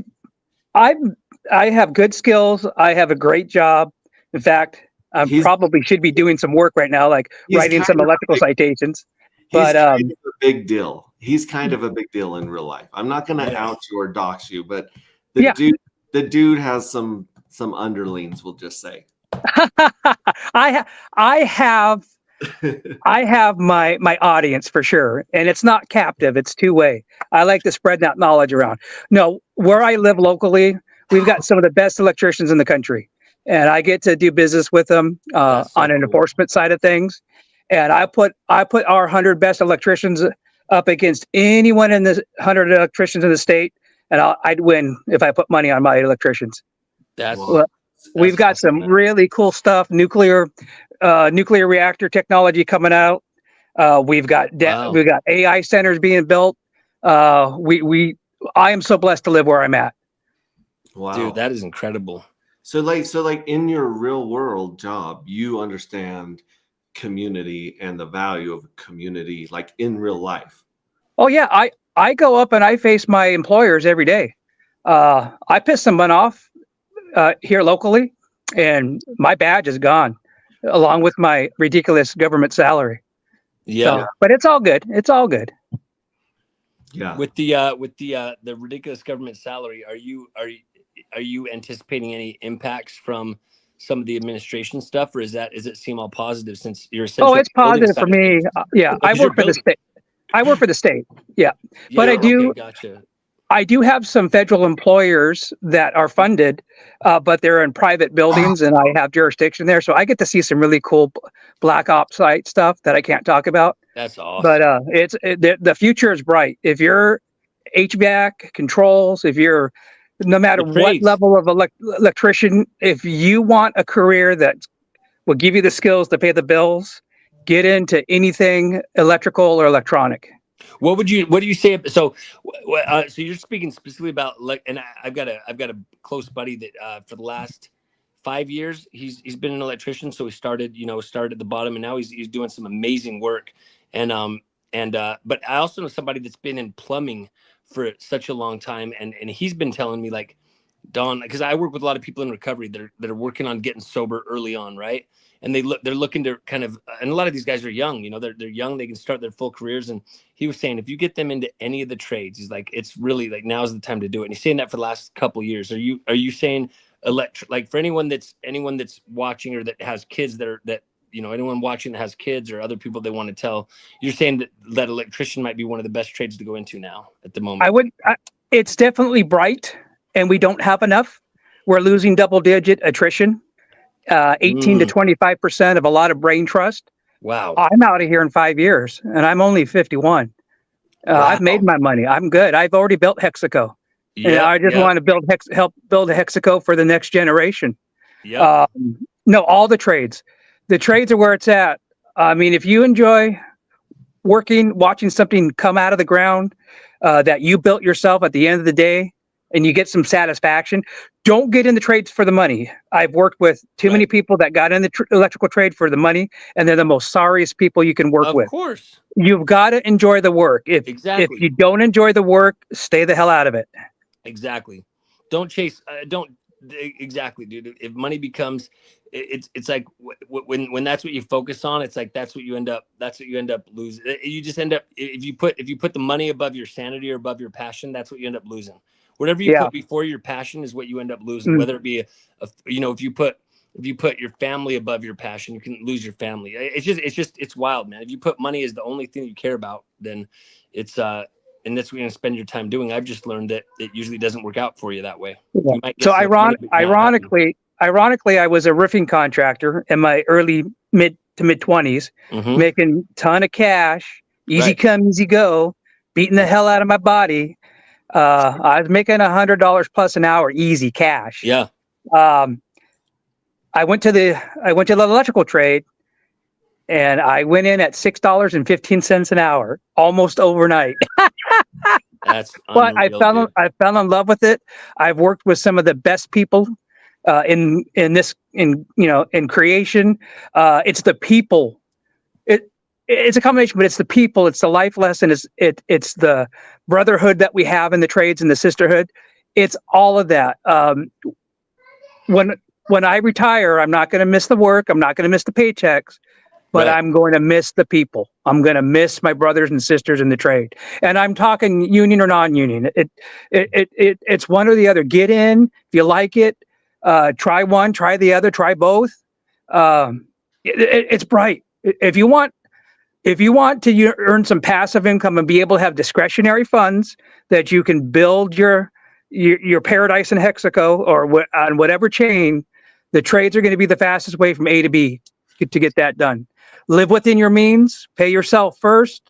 have good skills. I have a great job. In fact, I probably should be doing some work right now, like writing some electrical citations. But kind of a big deal. He's kind of a big deal in real life. I'm not going to out you or dox you, but the dude has some underlings, we'll just say. I have I have my audience for sure, and it's not captive. It's two-way. I like to spread that knowledge around. No, where I live locally, we've got some of the best electricians in the country, and I get to do business with them That's so on an cool. enforcement side of things. And I put our 100 best electricians up against anyone in the 100 electricians in the state, and I'd win if I put money on my electricians. That's Well, we've got awesome, some man. really cool stuff. Nuclear reactor technology coming out. We've got Wow. we've got AI centers being built. I am so blessed to live where I'm at. Wow. Dude, that is incredible. So like in your real world job, you understand community and the value of community, like in real life. Oh yeah, I go up and I face my employers every day. I piss someone off here locally, and my badge is gone, along with my ridiculous government salary. Yeah. So, but it's all good. It's all good. Yeah. With the ridiculous government salary, are you anticipating any impacts from some of the administration stuff, or is it seem all positive since you're essentially? Oh, it's positive for me. Yeah, I work for the state. I work for the state. Yeah, but I do. Okay, gotcha. I do have some federal employers that are funded, but they're in private buildings, and I have jurisdiction there, so I get to see some really cool black ops site stuff that I can't talk about. That's awesome. But the future is bright. If you're HVAC controls, if you're no matter what level of electrician, if you want a career that will give you the skills to pay the bills, get into anything electrical or electronic. What do you say? So you're speaking specifically about and I've got a close buddy that for the last 5 years he's been an electrician. So he started at the bottom, and now he's doing some amazing work. And but I also know somebody that's been in plumbing for such a long time, and he's been telling me, like, Don, because I work with a lot of people in recovery that are working on getting sober early on, right? And they're looking to kind of, and a lot of these guys are young, they're young, they can start their full careers. And he was saying, if you get them into any of the trades, he's like, it's really like, now's the time to do it. And he's saying that for the last couple of years. Are you saying like for anyone that's watching or that has kids anyone watching that has kids or other people they want to tell, you're saying that electrician might be one of the best trades to go into now at the moment? It's definitely bright, and we don't have enough. We're losing double-digit attrition, 18 to 25% of a lot of brain trust. Wow. I'm out of here in 5 years, and I'm only 51. Wow. I've made my money. I'm good. I've already built Hexaco. Yeah, I just want to help build a Hexaco for the next generation. Yeah. No, all the trades. The trades are where it's at. I mean, if you enjoy watching something come out of the ground that you built yourself at the end of the day, and you get some satisfaction, don't get in the trades for the money. I've worked with too many people that got in the electrical trade for the money, and they're the most sorriest people you can work with. Of course. You've got to enjoy the work. If you don't enjoy the work, stay the hell out of it. Exactly. Don't chase. Exactly, dude. If money becomes, it's like when that's what you focus on, it's like that's what you end up losing. You just end up, if you put the money above your sanity or above your passion, that's what you end up losing. Whatever you put before your passion is what you end up losing. Whether it be if you put your family above your passion, you can lose your family. It's wild, man. If you put money as the only thing you care about, then it's and that's what you're going to spend your time doing. I've just learned that it usually doesn't work out for you that way. Yeah. So ironically, I was a roofing contractor in my mid 20s, making a ton of cash, easy come, easy go, beating the hell out of my body. I was making $100 plus an hour, easy cash. Yeah. I went to the electrical trade, and I went in at $6.15 an hour, almost overnight. That's but I fell in love with it. I've worked with some of the best people in creation. It's the people. It's a combination, but it's the people. It's the life lesson. It's the brotherhood that we have in the trades and the sisterhood. It's all of that. When I retire, I'm not going to miss the work. I'm not going to miss the paychecks. But I'm going to miss the people. I'm going to miss my brothers and sisters in the trade. And I'm talking union or non-union. It's one or the other. Get in if you like it. Try one, try the other, try both. It's bright. If you want to earn some passive income and be able to have discretionary funds that you can build your paradise in Hexaco or on whatever chain, the trades are going to be the fastest way from A to B to get that done. Live within your means, pay yourself first.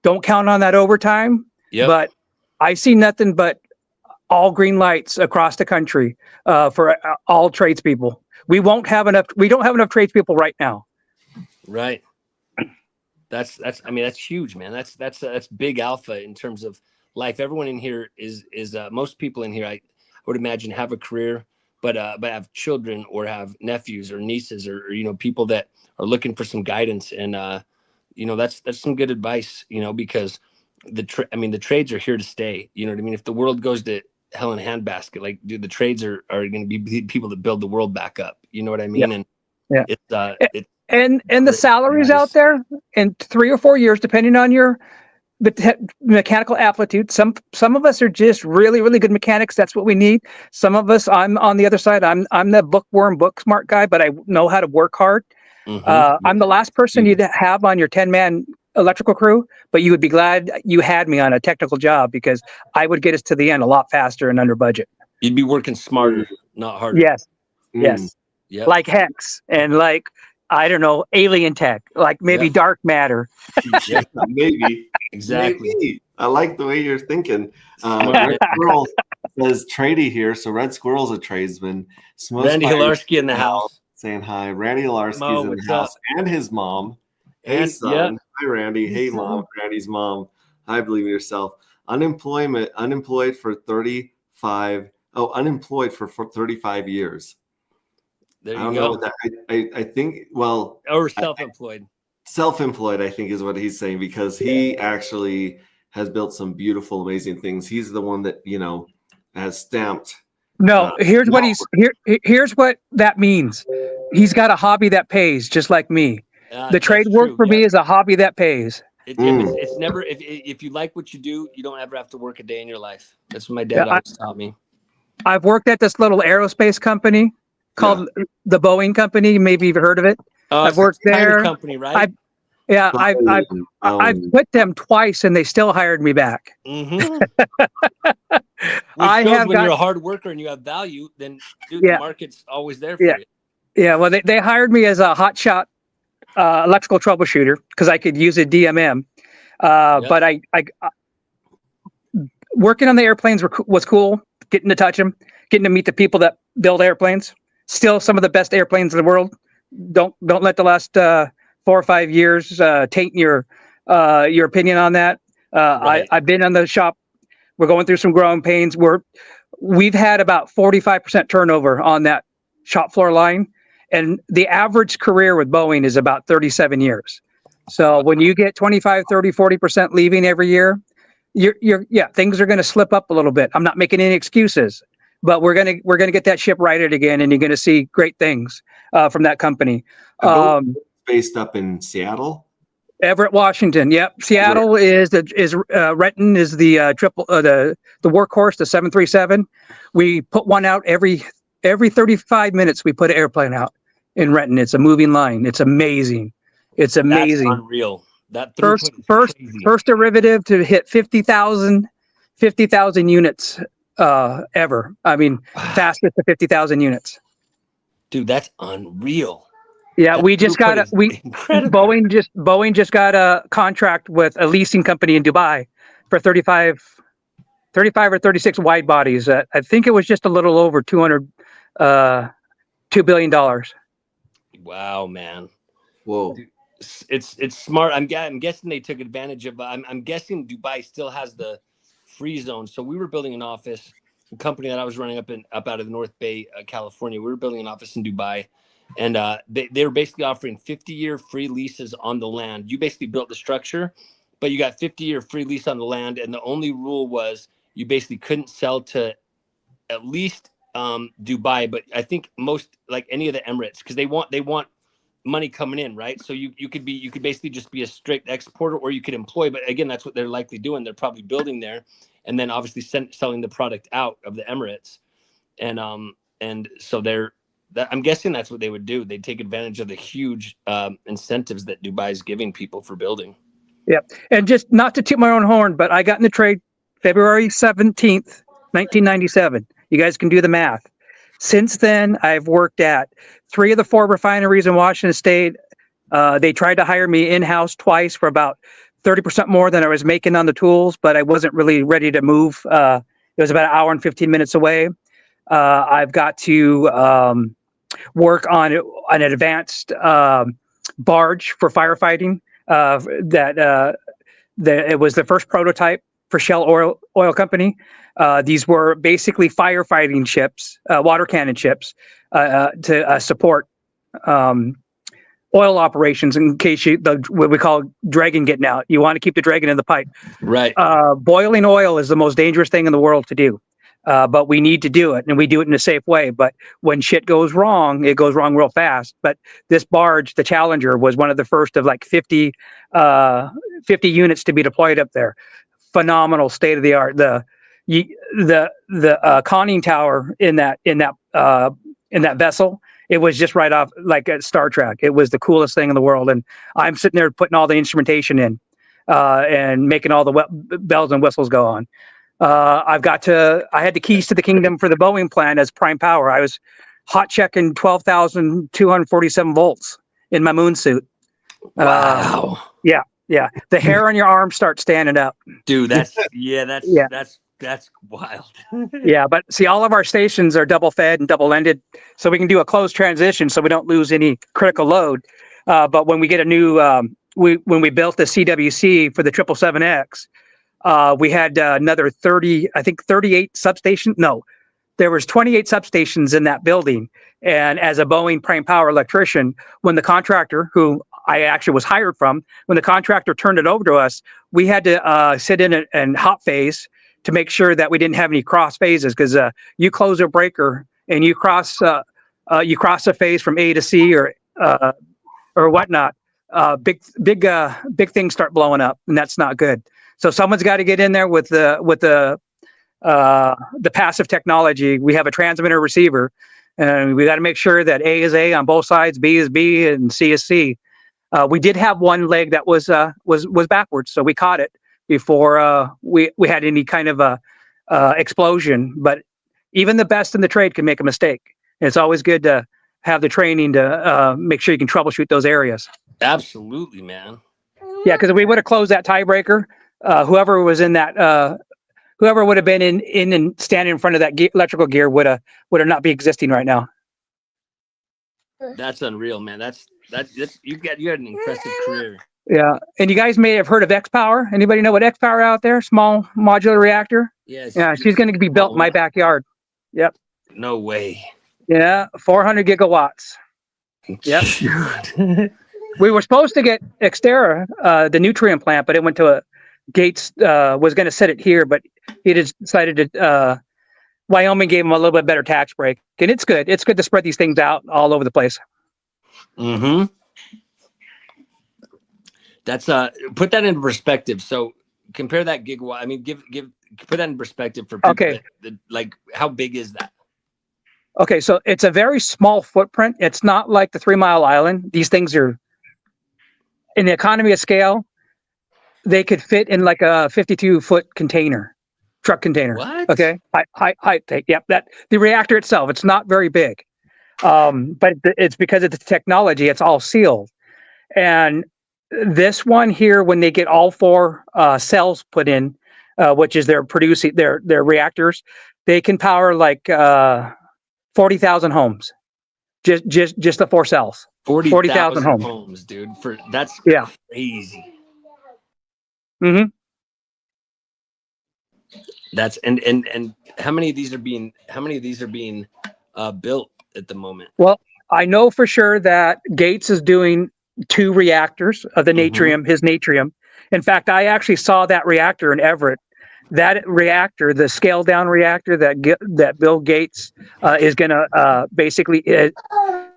Don't count on that overtime. Yep. But I see nothing but all green lights across the country for all tradespeople. We don't have enough tradespeople right now. Right. That's huge, man. That's big alpha in terms of life. Everyone in here is most people in here, I would imagine, have a career, but have children or have nephews or nieces or people that are looking for some guidance. And that's some good advice, because the trades are here to stay. You know what I mean? If the world goes to hell in a handbasket, like, dude, the trades are going to be the people that build the world back up. You know what I mean? Yep. And yeah, it's and the salaries out there in 3 or 4 years, depending on your mechanical aptitude. Some of us are just really, really good mechanics. That's what we need. Some of us, I'm on the other side. I'm the bookworm, book smart guy, but I know how to work hard. I'm the last person you'd have on your 10-man electrical crew, but you would be glad you had me on a technical job because I would get us to the end a lot faster and under budget. You'd be working smarter, not harder. Yes. Yes. Yep. Like Hex and like, I don't know, alien tech, like maybe dark matter. Yeah, maybe. Exactly. Maybe. I like the way you're thinking. Red Squirrel says tradie here, so Red Squirrel's a tradesman. Randy Hilarski in the house. Saying hi. Randy Hilarski's in the house and his mom. Hey, son. Yep. Hi, Randy. Hey, mom. Randy's mom. Hi, believe in yourself. Unemployed for 35 years. There you I don't go. know what that, I think, well. Or self-employed. Self-employed, I think, is what he's saying, because he actually has built some beautiful, amazing things. He's the one that, has stamped. No, here's what that means. He's got a hobby that pays, just like me. The trade work for me is a hobby that pays. It's never, if you like what you do, you don't ever have to work a day in your life. That's what my dad always taught me. I've worked at this little aerospace company called the Boeing Company. Maybe you've heard of it. I've worked there. Company, right? I've quit them twice, and they still hired me back. Mm-hmm. When you're a hard worker and you have value, then the market's always there for you. Yeah, well, they hired me as a hotshot electrical troubleshooter because I could use a DMM. But I working on the airplanes was cool. Getting to touch them, getting to meet the people that build airplanes. Still some of the best airplanes in the world. Don't let the last 4 or 5 years taint your opinion on that. Right. I've been on the shop. We're going through some growing pains. We've had about 45% turnover on that shop floor line, and the average career with Boeing is about 37 years. So when you get 25, 30, 40% leaving every year, things are going to slip up a little bit. I'm not making any excuses, but we're gonna get that ship righted again, and you're going to see great things from that company. Based up in Seattle, Everett, Washington. Yep, Seattle is Renton is the workhorse, the 737. We put one out every 35 minutes. We put an airplane out in Renton. It's a moving line. It's amazing. It's amazing. That's unreal. That first derivative to hit 50,000 units ever. I mean, fastest to 50,000 units. Dude, that's unreal. Yeah, Boeing just got a contract with a leasing company in Dubai for 35 or 36 wide bodies. I think it was just a little over $2 billion. Wow, man. Whoa. It's smart. I'm guessing they took advantage of. I'm guessing Dubai still has the free zone. So we were building an office, a company that I was running up out of the North Bay, California. We were building an office in Dubai, and they were basically offering 50-year free leases on the land. You basically built the structure, but you got 50-year free lease on the land, and the only rule was you basically couldn't sell to at least Dubai, but I think most, like any of the Emirates, because they want money coming in, right? So you could basically just be a strict exporter, or you could employ, but again, that's what they're likely doing. They're probably building there and then obviously selling the product out of the Emirates. And so they're I'm guessing that's what they would do. They'd take advantage of the huge incentives that Dubai is giving people for building. Yep. And just not to toot my own horn, but I got in the trade February 17th, 1997. You guys can do the math. Since then, I've worked at 3 of the 4 refineries in Washington State. They tried to hire me in-house twice for about 30% more than I was making on the tools, but I wasn't really ready to move. It was about an hour and 15 minutes away. I've got to work on an advanced barge for firefighting. It was the first prototype for Shell Oil Company. These were basically firefighting ships, water cannon ships, to support oil operations in case what we call dragon getting out. You want to keep the dragon in the pipe. Right. Boiling oil is the most dangerous thing in the world to do. But we need to do it, and we do it in a safe way. But when shit goes wrong, it goes wrong real fast. But this barge, the Challenger, was one of the first of like 50 units to be deployed up there. Phenomenal, state of the art. The conning tower in that vessel, it was just right off like at Star Trek. It was the coolest thing in the world. And I'm sitting there putting all the instrumentation in and making all the bells and whistles go on. I had the keys to the kingdom for the Boeing plant as prime power. I was hot checking 12,247 volts in my moon suit. Wow. Yeah. The hair on your arm starts standing up. Dude, that's wild. Yeah, but see, all of our stations are double fed and double ended, so we can do a closed transition so we don't lose any critical load. But when we get a new, when we built the CWC for the 777X, we had another 38 substations. No, there was 28 substations in that building. And as a Boeing prime power electrician, when the contractor, who I actually was hired from, when the contractor turned it over to us, we had to sit in and hot phase to make sure that we didn't have any cross phases, because you close a breaker and you cross a phase from A to C or whatnot. Big things start blowing up, and that's not good. So someone's got to get in there with the passive technology. We have a transmitter receiver, and we got to make sure that A is A on both sides, B is B, and C is C. We did have one leg that was backwards, so we caught it before we had any kind of a explosion. But even the best in the trade can make a mistake. And it's always good to have the training to make sure you can troubleshoot those areas. Absolutely, man. Yeah, because if we would have closed that tiebreaker, whoever was in that, whoever would have been in and standing in front of that electrical gear would have not be existing right now. That's unreal, man. That's you had an impressive career. Yeah, and you guys may have heard of X-Power. Anybody know what X-Power out there? Small modular reactor. Yes. Yeah, she's going to be built in my backyard. Yep. No way. Yeah, 400 gigawatts. Yep. We were supposed to get Xterra, the Nutrien plant, but it went to Gates was going to set it here, but he decided to. Wyoming gave him a little bit better tax break, and it's good. It's good to spread these things out all over the place. Mm-hmm. That's put that into perspective. So compare that gigawatt. I mean, put that in perspective for people. Okay. Like, how big is that? Okay, so it's a very small footprint. It's not like the 3 Mile Island. These things are in the economy of scale. They could fit in like a 52-foot truck container. What? Okay, height. Yep. That the reactor itself. It's not very big, but it's because of the technology. It's all sealed, and this one here, when they get all 4 cells put in, which is they're producing their reactors, they can power like 40,000 homes. Just the 4 cells. 40,000 homes, dude. That's crazy. Mm-hmm. That's and how many of these are being built at the moment? Well, I know for sure that Gates is doing 2 reactors of the Natrium, his Natrium. In fact, I actually saw that reactor in Everett. That reactor, the scale down reactor that Bill Gates is going to basically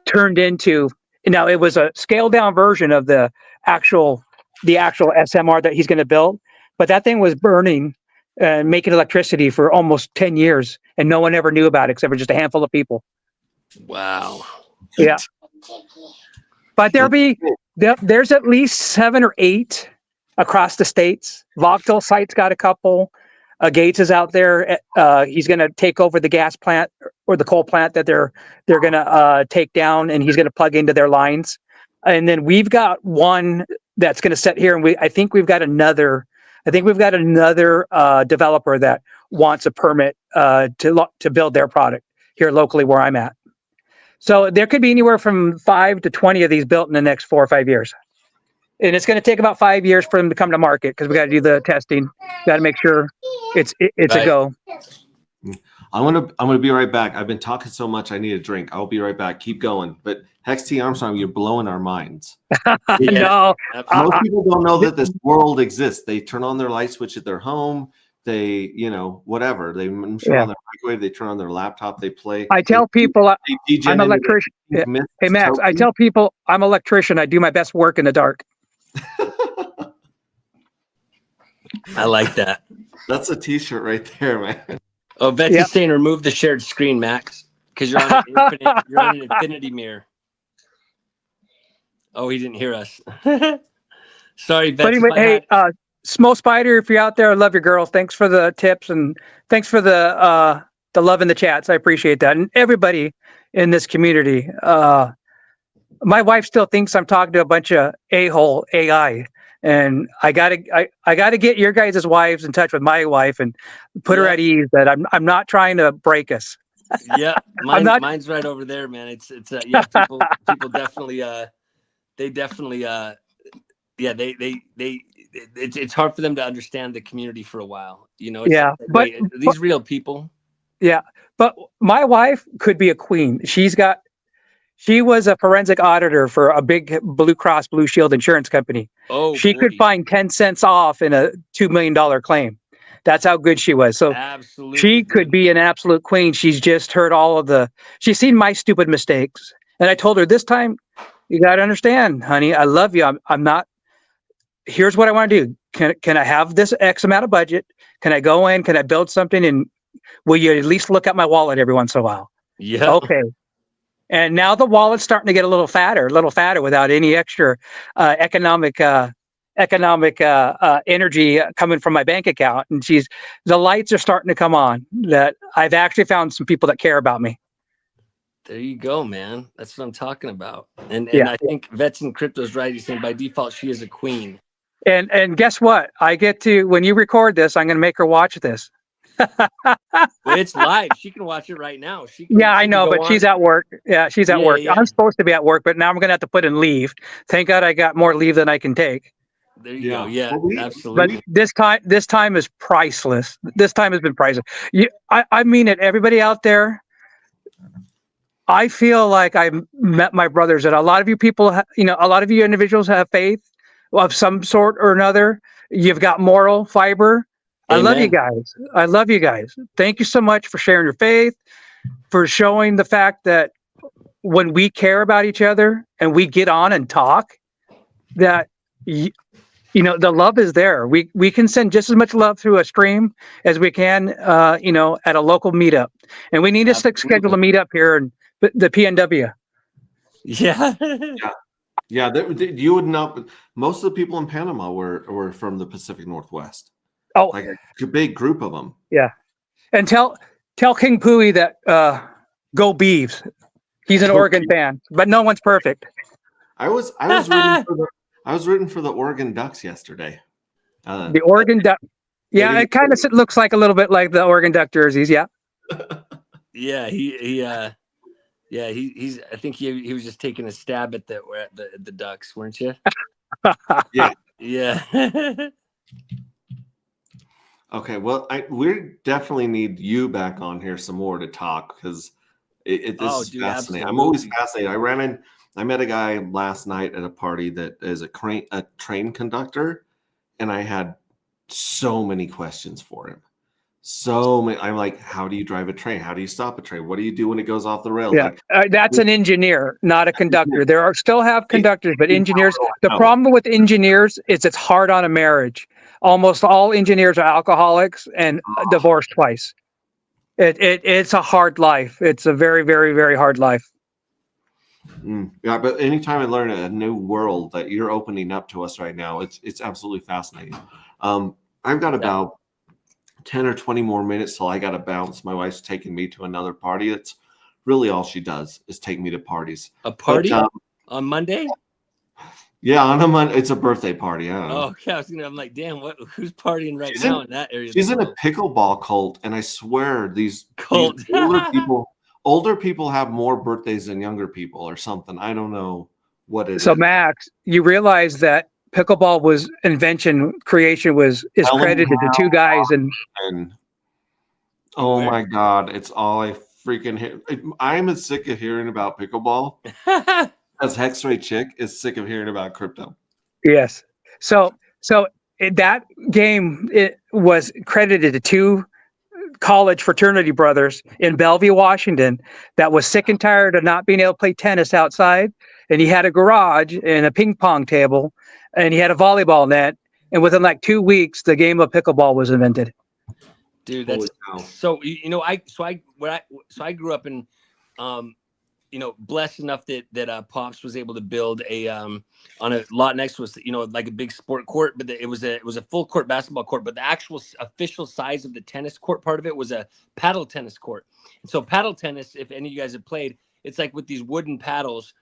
turned into. Now, it was a scaled down version of the actual SMR that he's going to build, but that thing was burning and making electricity for almost 10 years, and no one ever knew about it except for just a handful of people. Wow. Yeah. But there's at least 7 or 8 across the states. Vogtle site's got a couple. Gates is out there. He's going to take over the gas plant or the coal plant that they're going to take down, and he's going to plug into their lines. And then we've got one that's going to sit here, and I think we've got another developer that wants a permit to build their product here locally where I'm at. So there could be anywhere from 5 to 20 of these built in the next 4 or 5 years. And it's going to take about 5 years for them to come to market because we got to do the testing. Got to make sure it's right. A go. I'm gonna be right back. I've been talking so much. I need a drink. I'll be right back. Keep going. But Hex T. Armstrong, you're blowing our minds. No, most people don't know that this world exists. They turn on their light switch at their home. They, whatever. They turn on their microwave. They turn on their laptop. They play. I tell people I'm an electrician. Hey Max, I tell people I'm an electrician. I do my best work in the dark. I like that. That's a T-shirt right there, man. Oh, Betsy's saying remove the shared screen, Max, because you're on an infinity mirror. Oh, he didn't hear us. Sorry, Betsy. But anyway, hey, Smo Spider, if you're out there, I love your girl. Thanks for the tips and thanks for the love in the chats. I appreciate that. And everybody in this community. My wife still thinks I'm talking to a bunch of a-hole AI. And I gotta get your guys' wives in touch with my wife and put her at ease that I'm not trying to break us. Yeah, mine's right over there, man. It's people definitely it's hard for them to understand the community for a while, but these real people. Yeah, but my wife could be a queen. She was a forensic auditor for a big Blue Cross Blue Shield insurance company. Oh, she could find 10 cents off in a $2 million claim. That's how good she was. So absolutely, she could be an absolute queen. She's just heard she's seen my stupid mistakes. And I told her this time, you got to understand, honey, I love you. I'm not, here's what I want to do. Can I have this X amount of budget? Can I go in? Can I build something? And will you at least look at my wallet every once in a while? Yeah. Okay. And now the wallet's starting to get a little fatter without any extra economic energy coming from my bank account. And the lights are starting to come on that I've actually found some people that care about me. There you go, man. That's what I'm talking about. And I think Vets in Crypto's right. He's saying by default, she is a queen. And guess what? I get to, when you record this, I'm going to make her watch this. Well, it's live. She can watch it right now. I know, but she's at work. Yeah, she's at work. Yeah. I'm supposed to be at work, but now I'm going to have to put in leave. Thank God I got more leave than I can take. There you go. Yeah, absolutely. But this time is priceless. This time has been priceless. I mean it. Everybody out there, I feel like I met my brothers, and a lot of you people, a lot of you individuals have faith of some sort or another. You've got moral fiber. Amen. I love you guys. Thank you so much for sharing your faith, for showing the fact that when we care about each other and we get on and talk, that the love is there. We can send just as much love through a stream as we can, at a local meetup. And we need to schedule a meetup here in the PNW. Yeah. Yeah. You would know. Most of the people in Panama were from the Pacific Northwest. Oh, like a big group of them. Yeah. And tell King Pooey that go Beavs. He's an Oregon fan, but no one's perfect. I was rooting for the Oregon Ducks yesterday. The Oregon Duck. Yeah, it kind of looks like a little bit like the Oregon Duck jerseys. Yeah. Yeah, he's. I think he was just taking a stab at the Ducks, weren't you? Yeah. Yeah. Okay, well, we definitely need you back on here some more to talk because this is fascinating. Absolutely. I'm always fascinated. I met a guy last night at a party that is a train conductor, and I had so many questions for him. So many. I'm like, how do you drive a train? How do you stop a train? What do you do when it goes off the rails? Yeah, that's an engineer, not a conductor. There still have conductors, but engineers. The problem with engineers is it's hard on a marriage. Almost all engineers are alcoholics and divorced twice. It's a hard life. It's a very, very, very hard life. Yeah, but anytime I learn a new world that you're opening up to us right now, it's absolutely fascinating. I've got about 10 or 20 more minutes till I got to bounce. My wife's taking me to another party. That's really all she does is take me to parties. A party on Monday? Yeah, on a Monday. It's a birthday party. I don't know. Oh, okay. I'm like, damn, who's partying right now in that area? She's in a pickleball cult, and I swear these cult older people have more birthdays than younger people or something. I don't know what it is. So Max, you realize that pickleball creation is credited to two guys and oh my God, it's all I freaking hear. I'm as sick of hearing about pickleball as Hexray Chick is sick of hearing about crypto. Yes. So that game, it was credited to two college fraternity brothers in Bellevue, Washington, that was sick and tired of not being able to play tennis outside. And he had a garage and a ping pong table, and he had a volleyball net. And within like 2 weeks, the game of pickleball was invented. Dude, that's so. I grew up in, blessed enough that Pops was able to build a on a lot next to us, like a big sport court, but it was a full court basketball court, but the actual official size of the tennis court part of it was a paddle tennis court. And so paddle tennis, if any of you guys have played, it's like with these wooden paddles,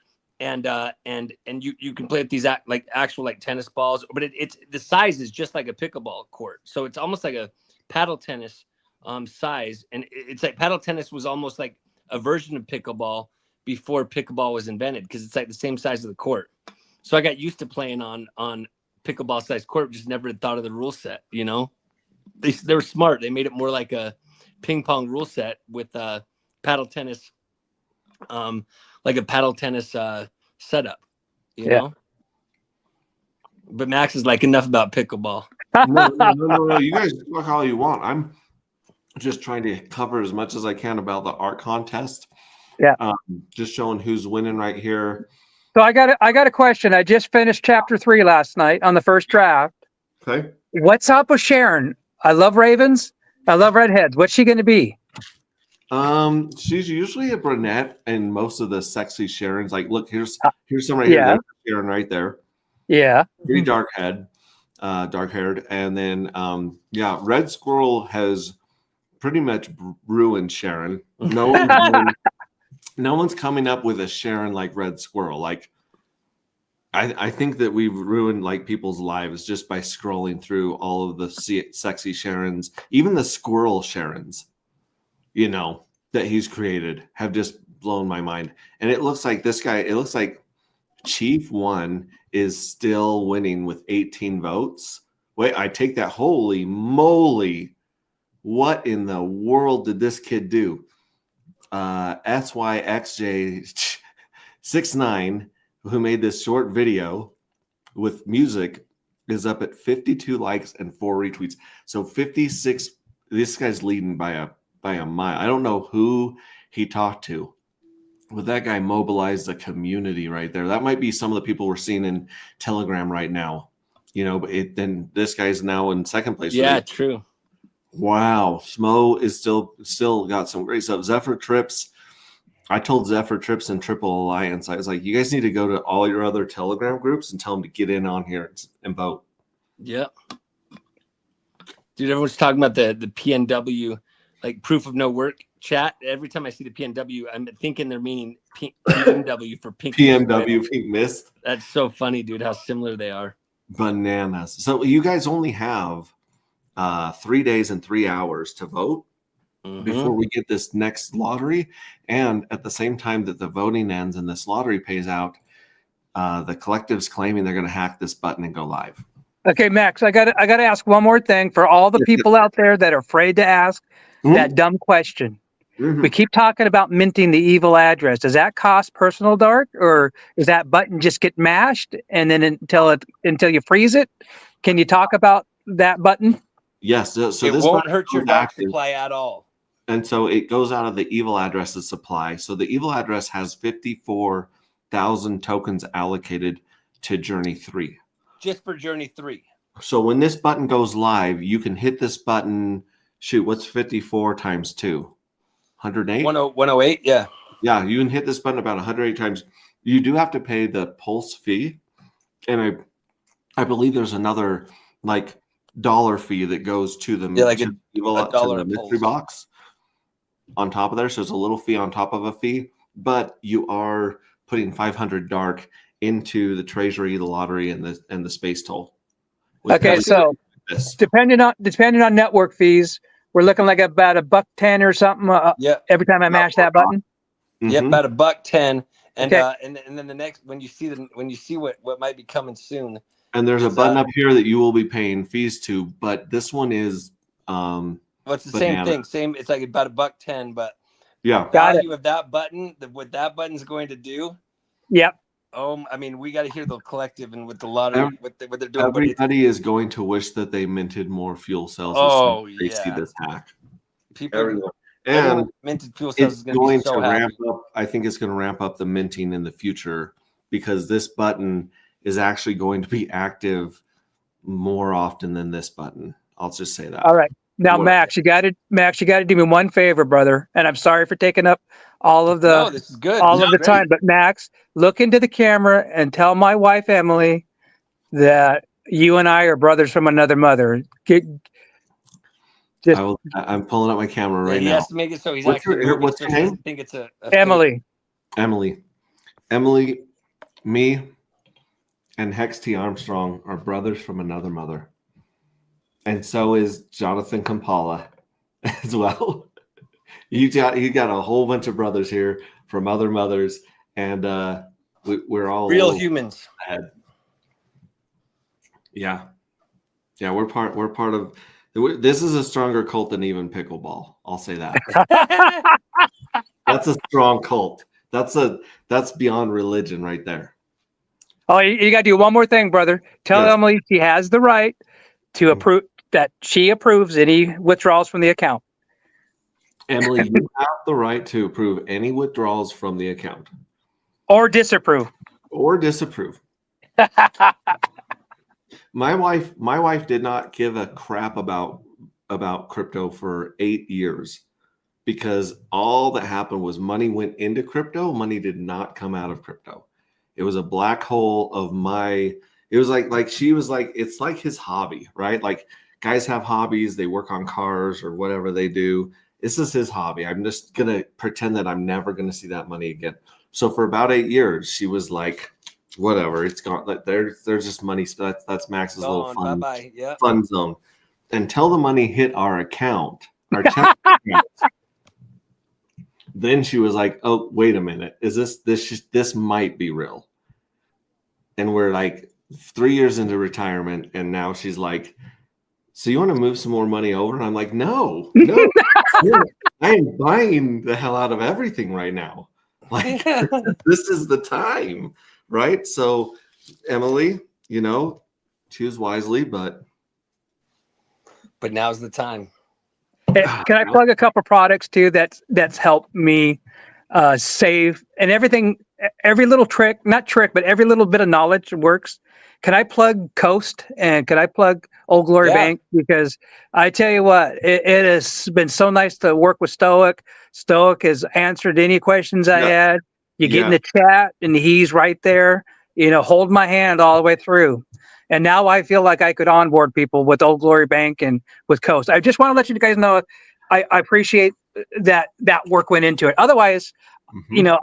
and you can play with these actual tennis balls, but it's the size is just like a pickleball court, so it's almost like a paddle tennis size, and it's like paddle tennis was almost like a version of pickleball before pickleball was invented, because it's like the same size of the court. So I got used to playing on pickleball size court, just never had thought of the rule set. They were smart. They made it more like a ping pong rule set with paddle tennis, like a paddle tennis setup, you know. But Max is like, enough about pickleball. No. You guys talk all you want. I'm just trying to cover as much as I can about the art contest. Yeah. Just showing who's winning right here. So I got a question. I just finished chapter 3 last night on the first draft. Okay. What's up with Sharon? I love ravens. I love redheads. What's she going to be? She's usually a brunette, and most of the sexy Sharons, like, look, here's some right here. There's Sharon right there. Yeah. Pretty dark haired. And then, Red Squirrel has pretty much ruined Sharon. No one's coming up with a Sharon like Red Squirrel. Like, I think that we've ruined like people's lives just by scrolling through all of the sexy Sharons, even the squirrel Sharons, that he's created have just blown my mind. And it looks like Chief 1 is still winning with 18 votes. Wait, I take that. Holy moly. What in the world did this kid do? SYXJ69, who made this short video with music, is up at 52 likes and 4 retweets. So 56. This guy's leading by a mile. I don't know who he talked to, but that guy mobilized the community right there. That might be some of the people we're seeing in Telegram right now. But then this guy's now in second place. Yeah, true. Wow, Smo is still got some great stuff. Zephyr Trips. I told Zephyr Trips and Triple Alliance, I was like, you guys need to go to all your other Telegram groups and tell them to get in on here and vote. Yeah. Dude, everyone's talking about the PNW, like proof of no work chat. Every time I see the PNW, I'm thinking they're meaning PMW for pink. PMW, pink mist. That's so funny, dude, how similar they are. Bananas. So you guys only have 3 days and 3 hours to vote before we get this next lottery. And at the same time that the voting ends and this lottery pays out, the collective's claiming they're going to hack this button and go live. Okay, Max, I got to ask one more thing for all the people out there that are afraid to ask that dumb question. We keep talking about minting the evil address. Does that cost Personal Dark, or is that button just get mashed and then until you freeze it? Can you talk about that button? Yes. So it this won't hurt your dark supply at all. And so it goes out of the evil address's supply. So the evil address has 54,000 tokens allocated to Journey 3. Just for Journey 3. So when this button goes live, you can hit this button. Shoot, what's 54 times 2? 108. 108. Yeah. Yeah, you can hit this button about 108 times. You do have to pay the Pulse fee, and I believe there's another like dollar fee that goes to the like to $1 the a mystery Pulse. box on top of there. So it's a little fee on top of a fee, but you are putting 500 dark into the treasury, the lottery, and the space toll. Okay, so depending on network fees, we're looking like about $1.10 or something. Every time I mash that button. Yep, about $1.10. And Okay. And then the next when you see what might be coming soon. And there's a button up here that you will be paying fees to, but this one is well, it's the same thing. It's like about $1.10, but yeah, the value of that button, what that button's going to do. Yep. I mean, we got to hear the collective and with the lottery, what they're doing. Everybody is going to wish that they minted more fuel cells. Oh, as they see this hack. People, and minted fuel cells is going to ramp up. I think it's going to ramp up the minting in the future because this button is actually going to be active more often than this button. I'll just say that. All right. Now, Max, you got to do me one favor, brother. And I'm sorry for taking up all of the this is good. All of the time. But Max, look into the camera and tell my wife Emily that you and I are brothers from another mother. I'm pulling up my camera right now. He has to make it so he's what's actually. What's your name? I think it's a Emily. Emily, me, and Hex T. Armstrong are brothers from another mother. And so is Jonathan Kampala as well. You got a whole bunch of brothers here from other mothers, and we're all real humans. Ahead. Yeah, we're part of. This is a stronger cult than even pickleball. I'll say that. That's a strong cult. That's beyond religion right there. Oh, you got to do one more thing, brother. Tell Emily she has the right to approve that she approves any withdrawals from the account. Emily, you have the right to approve any withdrawals from the account. Or disapprove. My wife did not give a crap about crypto for 8 years because all that happened was money went into crypto. Money did not come out of crypto. It was a black hole of it was like she was like, it's like his hobby, right? Like guys have hobbies, they work on cars or whatever they do. This is his hobby. I'm just going to pretend that I'm never going to see that money again. So for about 8 years, she was like, whatever, it's gone. Like there's just money. That's Max's little fun zone. Until the money hit our account, our check account, then she was like, oh, wait a minute. Is this might be real. And we're like 3 years into retirement. And now she's like, so you want to move some more money over? And I'm like, no, I am buying the hell out of everything right now. Like, this is the time, right? So, Emily, choose wisely, but now's the time. Can I plug a couple products too? That's helped me save and everything. Every little trick, not trick, but every little bit of knowledge works. Can I plug Coast and can I plug Old Glory Bank? Because I tell you what, it has been so nice to work with Stoic. Stoic has answered any questions I had. You get in the chat and he's right there, hold my hand all the way through. And now I feel like I could onboard people with Old Glory Bank and with Coast. I just want to let you guys know I appreciate that work went into it. Otherwise,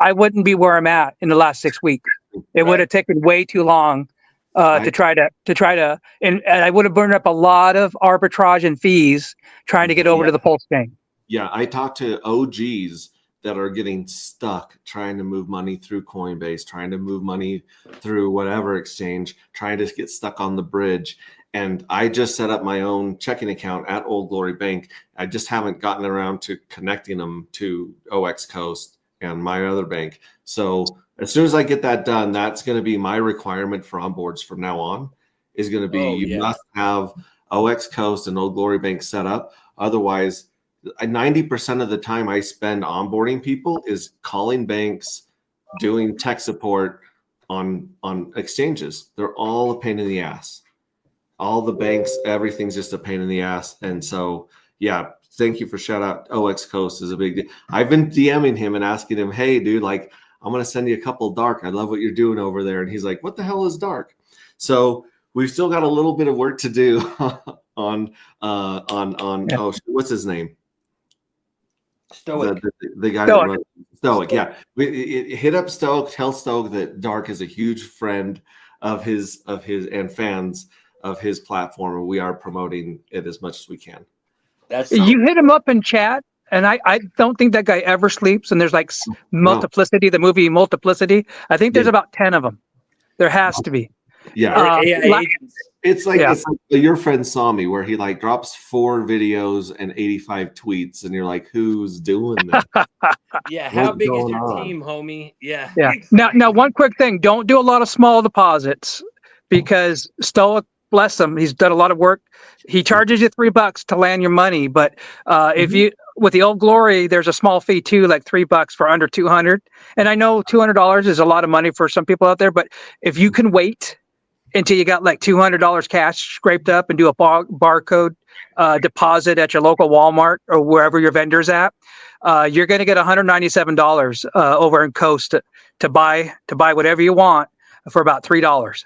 I wouldn't be where I'm at in the last 6 weeks. It would have taken way too long to try to, and I would have burned up a lot of arbitrage and fees trying to get over to the Pulse Chain. Yeah, I talked to OGs that are getting stuck trying to move money through Coinbase, trying to move money through whatever exchange, trying to get stuck on the bridge. And I just set up my own checking account at Old Glory Bank. I just haven't gotten around to connecting them to OX Coast and my other bank. So as soon as I get that done, that's going to be my requirement for onboards from now on, is going to be you must have OX Coast and Old Glory Bank set up. Otherwise, 90% of the time I spend onboarding people is calling banks, doing tech support on exchanges. They're all a pain in the ass. All the banks, everything's just a pain in the ass. And so, thank you for shout out. OX Coast is a big deal. I've been DMing him and asking him, hey, dude, like, I'm going to send you a couple dark. I love what you're doing over there. And he's like, what the hell is dark? So we've still got a little bit of work to do on what's his name? Stoic. The guy that runs Stoic. Yeah. Hit up Stoic, tell Stoic that Dark is a huge friend of his and fans of his platform, and we are promoting it as much as we can. You hit him up in chat, and I don't think that guy ever sleeps. And there's like Multiplicity, the movie Multiplicity. I think there's about 10 of them. There has to be. Yeah, it's like your friend saw me, where he like drops 4 videos and 85 tweets, and you're like, who's doing that? Yeah, how big is your team, homie? Yeah. Now, one quick thing: don't do a lot of small deposits, because Stoic, bless him, he's done a lot of work. He charges you $3 to land your money, but if you with the Old Glory, there's a small fee too, like $3 for under 200. And I know $200 is a lot of money for some people out there, but if you can wait until you got like $200 cash scraped up and do a barcode deposit at your local Walmart or wherever your vendor's at, you're going to get $197 over in Coast to buy whatever you want for about $3.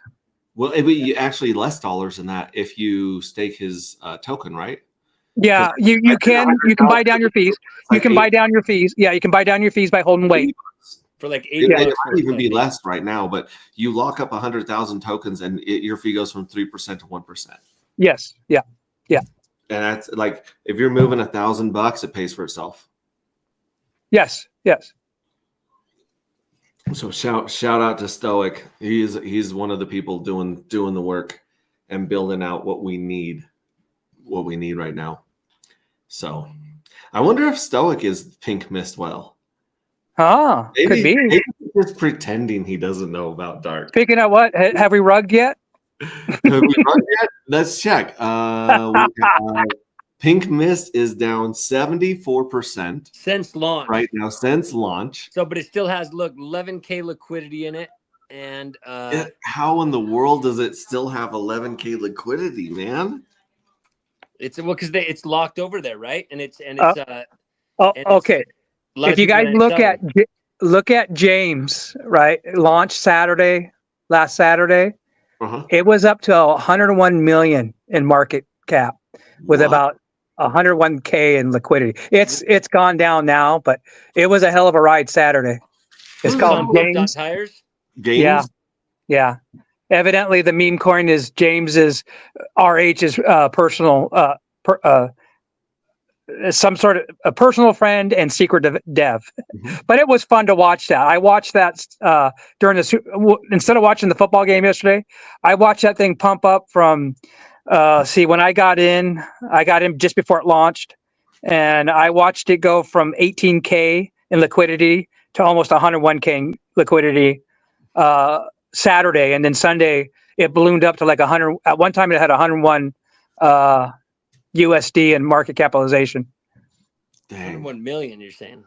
Well, it would be actually less dollars than that if you stake his token, right? Yeah, you can buy down your fees. You can buy down your fees. Yeah, you can buy down your fees by holding wait. For like $8. It might even be less right now, but you lock up 100,000 tokens, and your fee goes from 3% to 1%. Yes. Yeah. And that's like, if you're moving $1,000, it pays for itself. Yes. So shout out to Stoic. He's one of the people doing the work and building out what we need right now. So I wonder if Stoic is Pink Mistwell. Ah, could be. Maybe he's just pretending he doesn't know about Dark. Speaking of what, have we rugged yet? Have we rugged yet? Let's check. Pink Mist is down 74% since launch. Right now, since launch. So, but it still has 11K liquidity in it, and how in the world does it still have 11K liquidity, man? It's because it's locked over there, right? And it's okay. If you guys look at James, right? Launched last Saturday. It was up to 101 million in market cap with about 101K in liquidity. It's gone down now, but it was a hell of a ride Saturday. It's called James. Tires? Yeah. Evidently, the meme coin is James's RH's personal some sort of a personal friend and secret dev. But it was fun to watch that. I watched that instead of watching the football game yesterday, I watched that thing pump up from when I got in just before it launched, and I watched it go from 18K in liquidity to almost 101K in liquidity Saturday, and then Sunday it ballooned up to like 100. At one time it had 101 USD in market capitalization. Dang. 101 million, you're saying?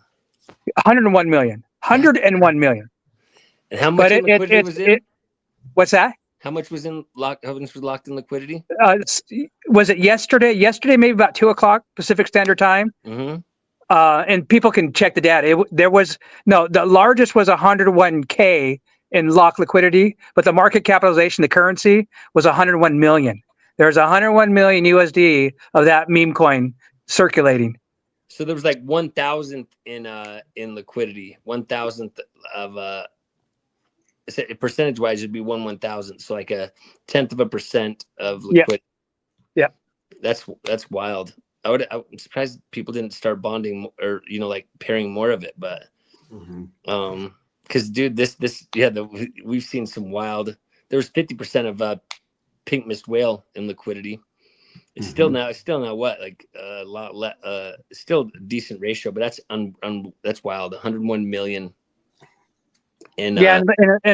101 million. 101 million. And how much liquidity was in? What's that? How much was locked in liquidity? Was it yesterday? Yesterday, maybe about 2:00 Pacific Standard Time. And people can check the data. The largest was 101K in locked liquidity, but the market capitalization, the currency, was 101 million. There's 101 million USD of that meme coin circulating. So there was like 1,000th in liquidity. 1,000th of percentage wise, it'd be 1/1,000th. So like 0.1% of liquidity. Yeah. That's wild. I'm surprised people didn't start bonding or like pairing more of it, but because dude, we've seen some wild. There was 50% of Pink Mist Whale in liquidity. It's still now what, like a lot still a decent ratio, but that's wild. 101 million. In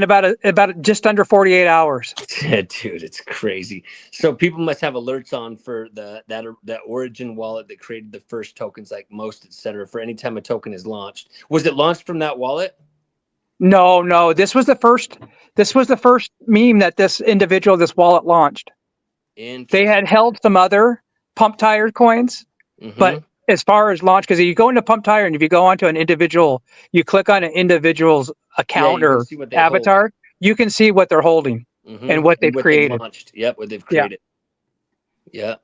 about just under 48 hours. Yeah, dude, it's crazy. So people must have alerts on for that Origin wallet that created the first tokens, like Most, etc. For any time a token is launched. Was it launched from that wallet? No. This was the first meme that this wallet launched. They had held some other pump tire coins, but as far as launch, because you go into Pump Tire and if you go onto an individual, you click on an individual's account you can or see what they avatar, hold. you can see what they're holding and what they've created. Launched. Yep, what they've created. Yeah.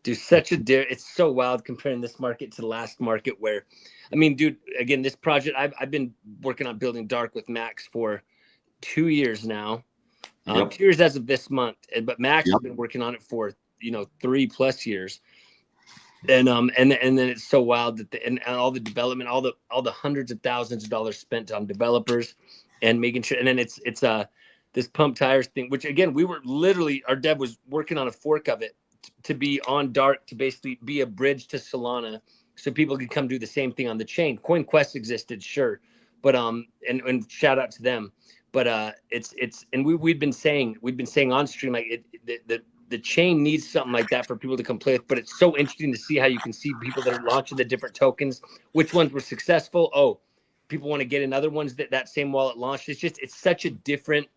Dude, it's so wild comparing this market to the last market where, I mean, dude, again, this project, I've been working on building Dark with Max for 2 years now. 2 years as of this month. But Max has been working on it for, 3+ years. And then it's so wild that and all the development, all the hundreds of thousands of dollars spent on developers and making sure. And then it's this Pump Tires thing, which again, we were literally, our dev was working on a fork of it to be on Dark, to basically be a bridge to Solana so people could come do the same thing on the chain. CoinQuest existed, sure. But and shout out to them. But and we've been saying on stream, like the chain needs something like that for people to come play with. But it's so interesting to see how you can see people that are launching the different tokens, which ones were successful. Oh, people want to get in other ones that same wallet launched. It's such a different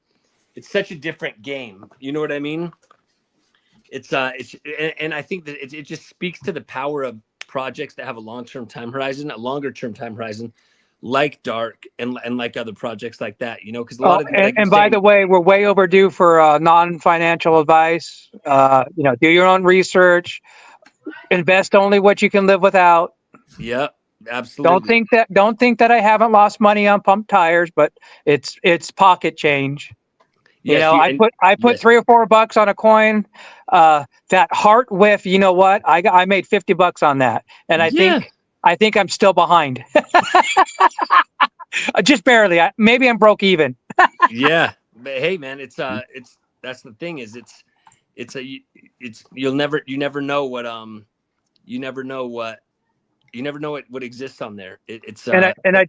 game. You know what I mean? And I think that it just speaks to the power of projects that have a long-term time horizon, a longer-term time horizon, like Dark and like other projects like that, because a lot of and by the way, we're way overdue for non-financial advice. Do your own research, invest only what you can live without. Yep, absolutely. Don't think that I haven't lost money on Pump Tires, but it's pocket change. Yes, I put $3 or $4 on a coin. That heart whiff, you know what? I made $50 on that, and I think I'm still behind. Just barely. Maybe I'm broke even. Yeah, but hey, man, it's that's the thing is you never know what exists on there. I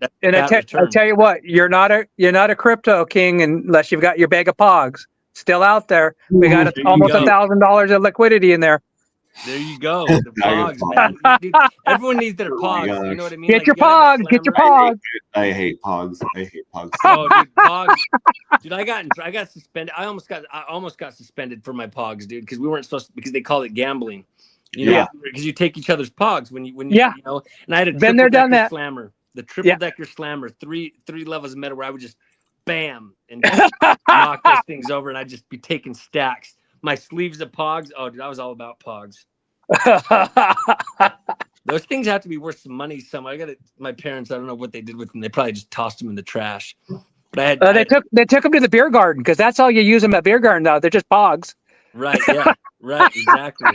tell you what, you're not a crypto king unless you've got your bag of pogs still out there. We got almost $1,000 of liquidity in there. There you go. The pogs, man. Dude, everyone needs their pogs. You know what I mean? Get your pogs. Get your pogs. I hate pogs. Oh, dude, pogs. Dude, I got suspended. I almost got suspended for my pogs, dude, because we weren't supposed to, because they call it gambling. Because you take each other's pogs when you and I had a been there, done that slammer, the triple decker slammer, three levels of meta where I would just bam and just knock those things over, and I'd just be taking stacks. My sleeves of pogs. Oh, dude, I was all about pogs. Those things have to be worth some money. My parents, I don't know what they did with them. They probably just tossed them in the trash. But they took them to the beer garden, because that's all you use them at beer garden now. They're just pogs. Right. Yeah. Right. Exactly.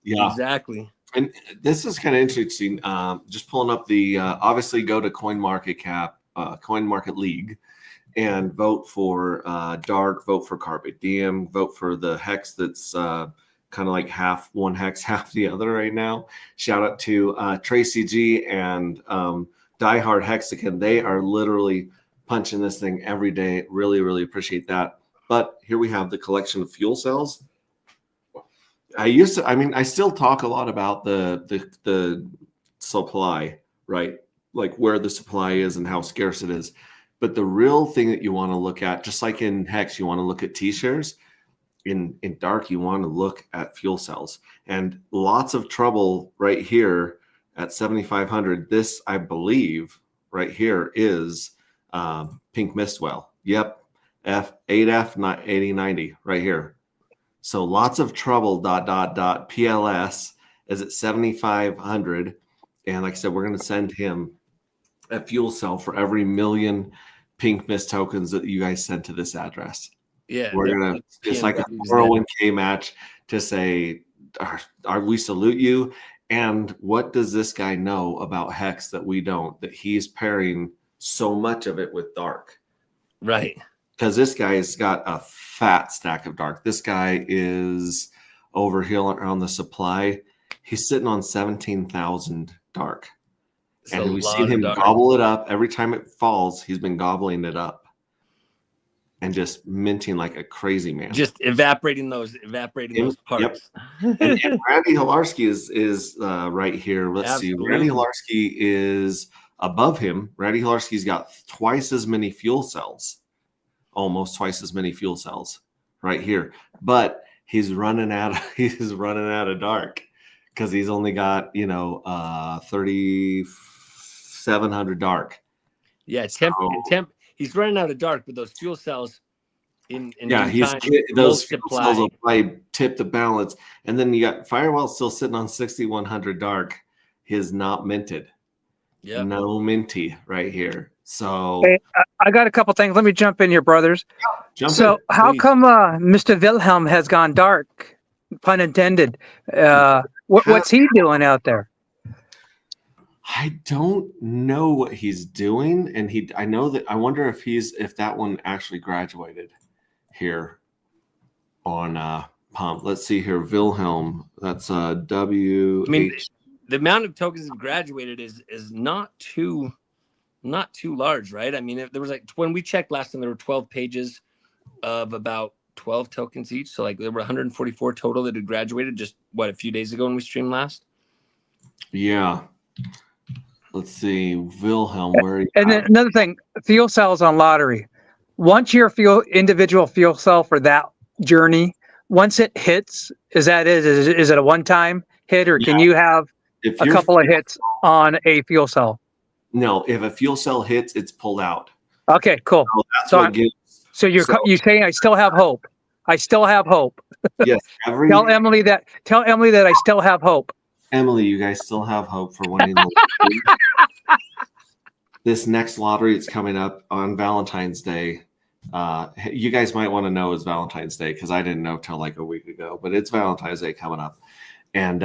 Yeah. Exactly. And this is kind of interesting. Just pulling up the obviously go to CoinMarketCap, CoinMarket League, and vote for Dark, vote for Carpe Diem, vote for the hex that's kind of like half one hex, half the other right now. Shout out to Tracy G and Diehard Hexagon. They are literally punching this thing every day. Really, really appreciate that. But here we have the collection of fuel cells. I still talk a lot about the supply, right? Like where the supply is and how scarce it is. But the real thing that you want to look at, just like in Hex, you want to look at T-shares. In Dark, you want to look at fuel cells. And lots of trouble right here at 7,500. This, I believe, right here is Pink Mistwell. Yep, F8F, not 8090, right here. So lots of trouble, ... PLS is at 7,500. And like I said, we're going to send him a fuel cell for every million Pink Mist tokens that you guys send to this address. Yeah. We're going to, it's like a 401k match to say, we salute you. And what does this guy know about Hex that we don't, that he's pairing so much of it with Dark? Right. Because this guy's got a fat stack of Dark. This guy is over here on the supply. He's sitting on 17,000 Dark. And we've seen him gobble it up. Every time it falls, he's been gobbling it up. And just minting like a crazy man. Just evaporating those parts. Yep. and Randy Hilarski is right here. Let's see. Randy Hilarski is above him. Randy Hilarski's got twice as many fuel cells. Almost twice as many fuel cells right here. But he's running out of Dark. because he's only got 3,700 dark. Yeah, temp. He's running out of dark, but those fuel cells in those fuel cells will probably tip the balance. And then you got Firewall still sitting on 6,100 dark. His not minted. Yeah, no minty right here. So hey, I got a couple things. Let me jump in here, brothers. How come Mr. Wilhelm has gone dark? Pun intended. What's he doing out there? I don't know what he's doing, and I wonder if that one actually graduated here on Pump. Let's see here, Wilhelm. That's W. I mean, the amount of tokens that graduated is not too large, right? I mean, there was when we checked last time, there were 12 pages of about 12 tokens each. So there were 144 total that had graduated just a few days ago when we streamed last. Yeah. Let's see, Wilhelm. And then another thing, fuel cells on lottery. Once your individual fuel cell for that journey, once it hits, is it a one-time hit, or can you have a couple of hits on a fuel cell? No, if a fuel cell hits, it's pulled out. Okay, cool. So that's what gives. So you're saying I still have hope. I still have hope. Yes. Tell Emily that I still have hope. Emily, you guys still have hope for winning this next lottery. It's coming up on Valentine's Day. You guys might want to know it's Valentine's Day because I didn't know till a week ago, but it's Valentine's Day coming up. And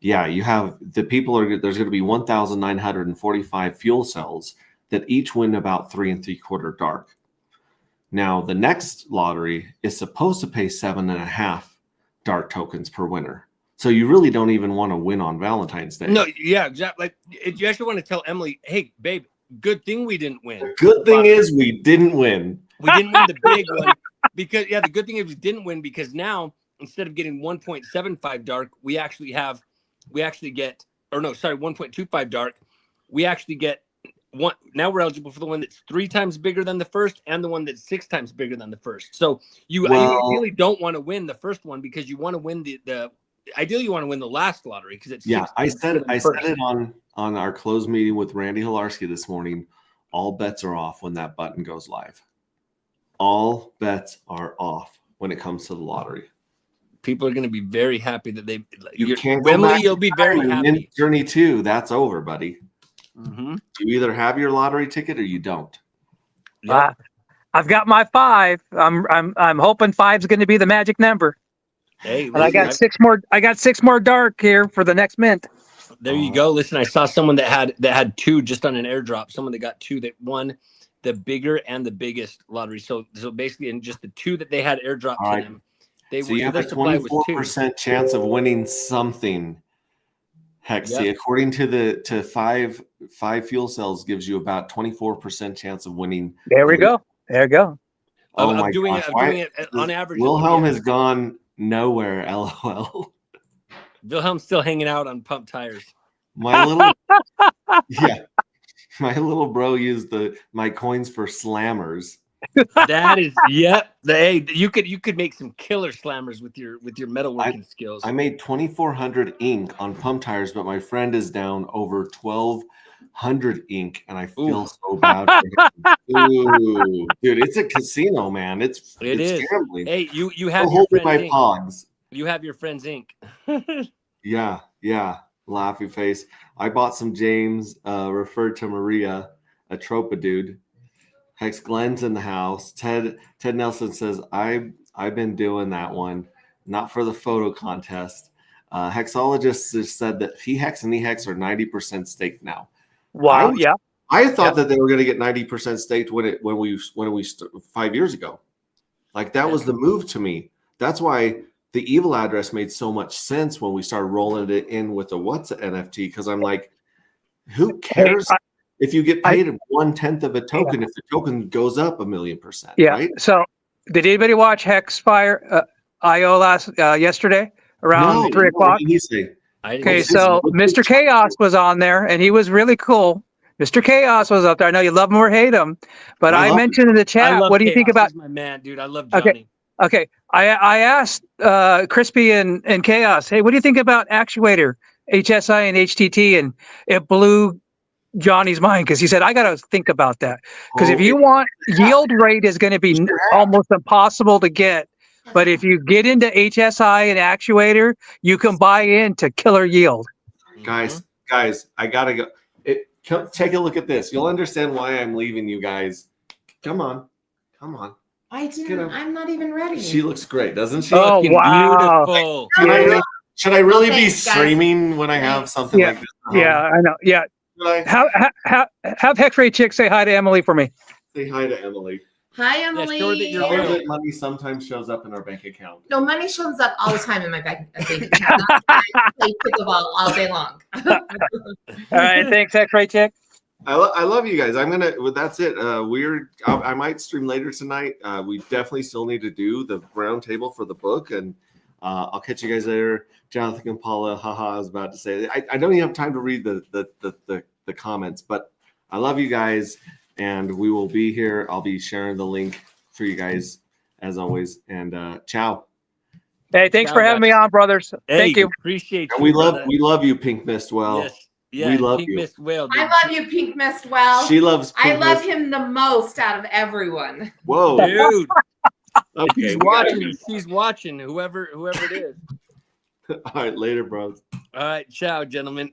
you have there's going to be 1,945 fuel cells that each win about 3 3/4 dark. Now, the next lottery is supposed to pay 7.5 dark tokens per winner. So you really don't even want to win on Valentine's Day. No, yeah, exactly. You actually want to tell Emily, hey, babe, good thing we didn't win. Good thing is we didn't win. We didn't win the big one because, the good thing is we didn't win because now instead of getting 1.75 dark, we actually get 1.25 dark. We actually get one. Now we're eligible for the one that's 3 times bigger than the first and the one that's 6 times bigger than the first. So you really don't want to win the first one because you want to win the ideally you want to win the last lottery because it's I said it on our closed meeting with Randy Hilarski this morning. All bets are off when that button goes live. All bets are off when it comes to the lottery. People are going to be very happy that you'll be very happy. Journey 2, that's over, buddy. Mm-hmm. You either have your lottery ticket or you don't. Yep. I've got my 5. I'm hoping 5's going to be the magic number. Hey, I got 6 more. I got 6 more dark here for the next mint. There you go. Listen, I saw someone that had 2 just on an airdrop. Someone that got 2 that won the bigger and the biggest lottery. So basically, in just the 2 that they had airdropped to them, you have a 24% chance of winning something. Hex, see, according to 5 fuel cells gives you about 24% chance of winning. There we go. Oh I'm doing it on average. Wilhelm has gone nowhere. LOL. Wilhelm's still hanging out on pump tires. My little bro used my coins for slammers. That is, you could make some killer slammers with your metalworking skills. I made 2,400 ink on pump tires, but my friend is down over 1,200 ink, and I feel so bad for him. Ooh, dude, it's a casino, man. It's gambling. Hey, you have your friend's ink. Pogs. You have your friend's ink. Yeah. Laughy face. I bought some James, referred to Maria, a Tropa dude. Hex Glenn's in the house. Ted Nelson says, I've been doing that one, not for the photo contest. Hexologist just said that Hex and EHEX are 90% staked now. Wow, I thought that they were going to get 90% staked when we 5 years ago. That was the move to me. That's why the evil address made so much sense when we started rolling it in with the what's an NFT, because I'm like, who cares? If you get paid 1/10 of a token, if the token goes up 1,000,000%. Yeah. Right? So, did anybody watch Hexfire IO yesterday around 3 o'clock? What did he say? Okay, so Mr. Chaos was on there, and he was really cool. Mr. Chaos was up there. I know you love him or hate him, but I mentioned in the chat. What do you think about? He's my man, dude. I love Johnny. Okay. Okay, I asked Crispy and Chaos, hey, what do you think about actuator, HSI and HTT? And it blew Johnny's mind because he said, I got to think about that. Because if you want, yield rate is going to be almost impossible to get. But if you get into HSI and actuator, you can buy into killer yield. Guys, I gotta go. Take a look at this. You'll understand why I'm leaving you guys. Come on. I didn't. I'm not even ready. She looks great, doesn't she? Oh, wow. Beautiful. Should I really be Thanks, guys. streaming when I have something Yeah. like this? Yeah, I know. Yeah. Should I Have Hex Ray Chick say hi to Emily for me. say hi to Emily? Hi, Emily. show her that you're Tell her real. that money sometimes shows up in our bank account. No, money shows up all the time in my bank account. I play pickleball all day long. All right. Thanks, Hex Ray Chick. I love you guys. That's it. I might stream later tonight. We definitely still need to do the round table for the book, and I'll catch you guys later. Jonathan and Paula, haha, I was about to say, I don't even have time to read the comments, but I love you guys, and we will be here. I'll be sharing the link for you guys as always, and ciao. Hey, thanks for having me on, brothers. Thank you. Appreciate And you. we love you, Pink Mist. Well, Yes. Yeah, we love Pink you. Mist Whale. Dude. I love you, Pink Mist. Well, she loves. I Pink love Mist. him the most out of everyone. Whoa. Dude, Okay. she's we gotta watching. do- She's watching. Whoever it is. All right, later, bros. All right, ciao, gentlemen.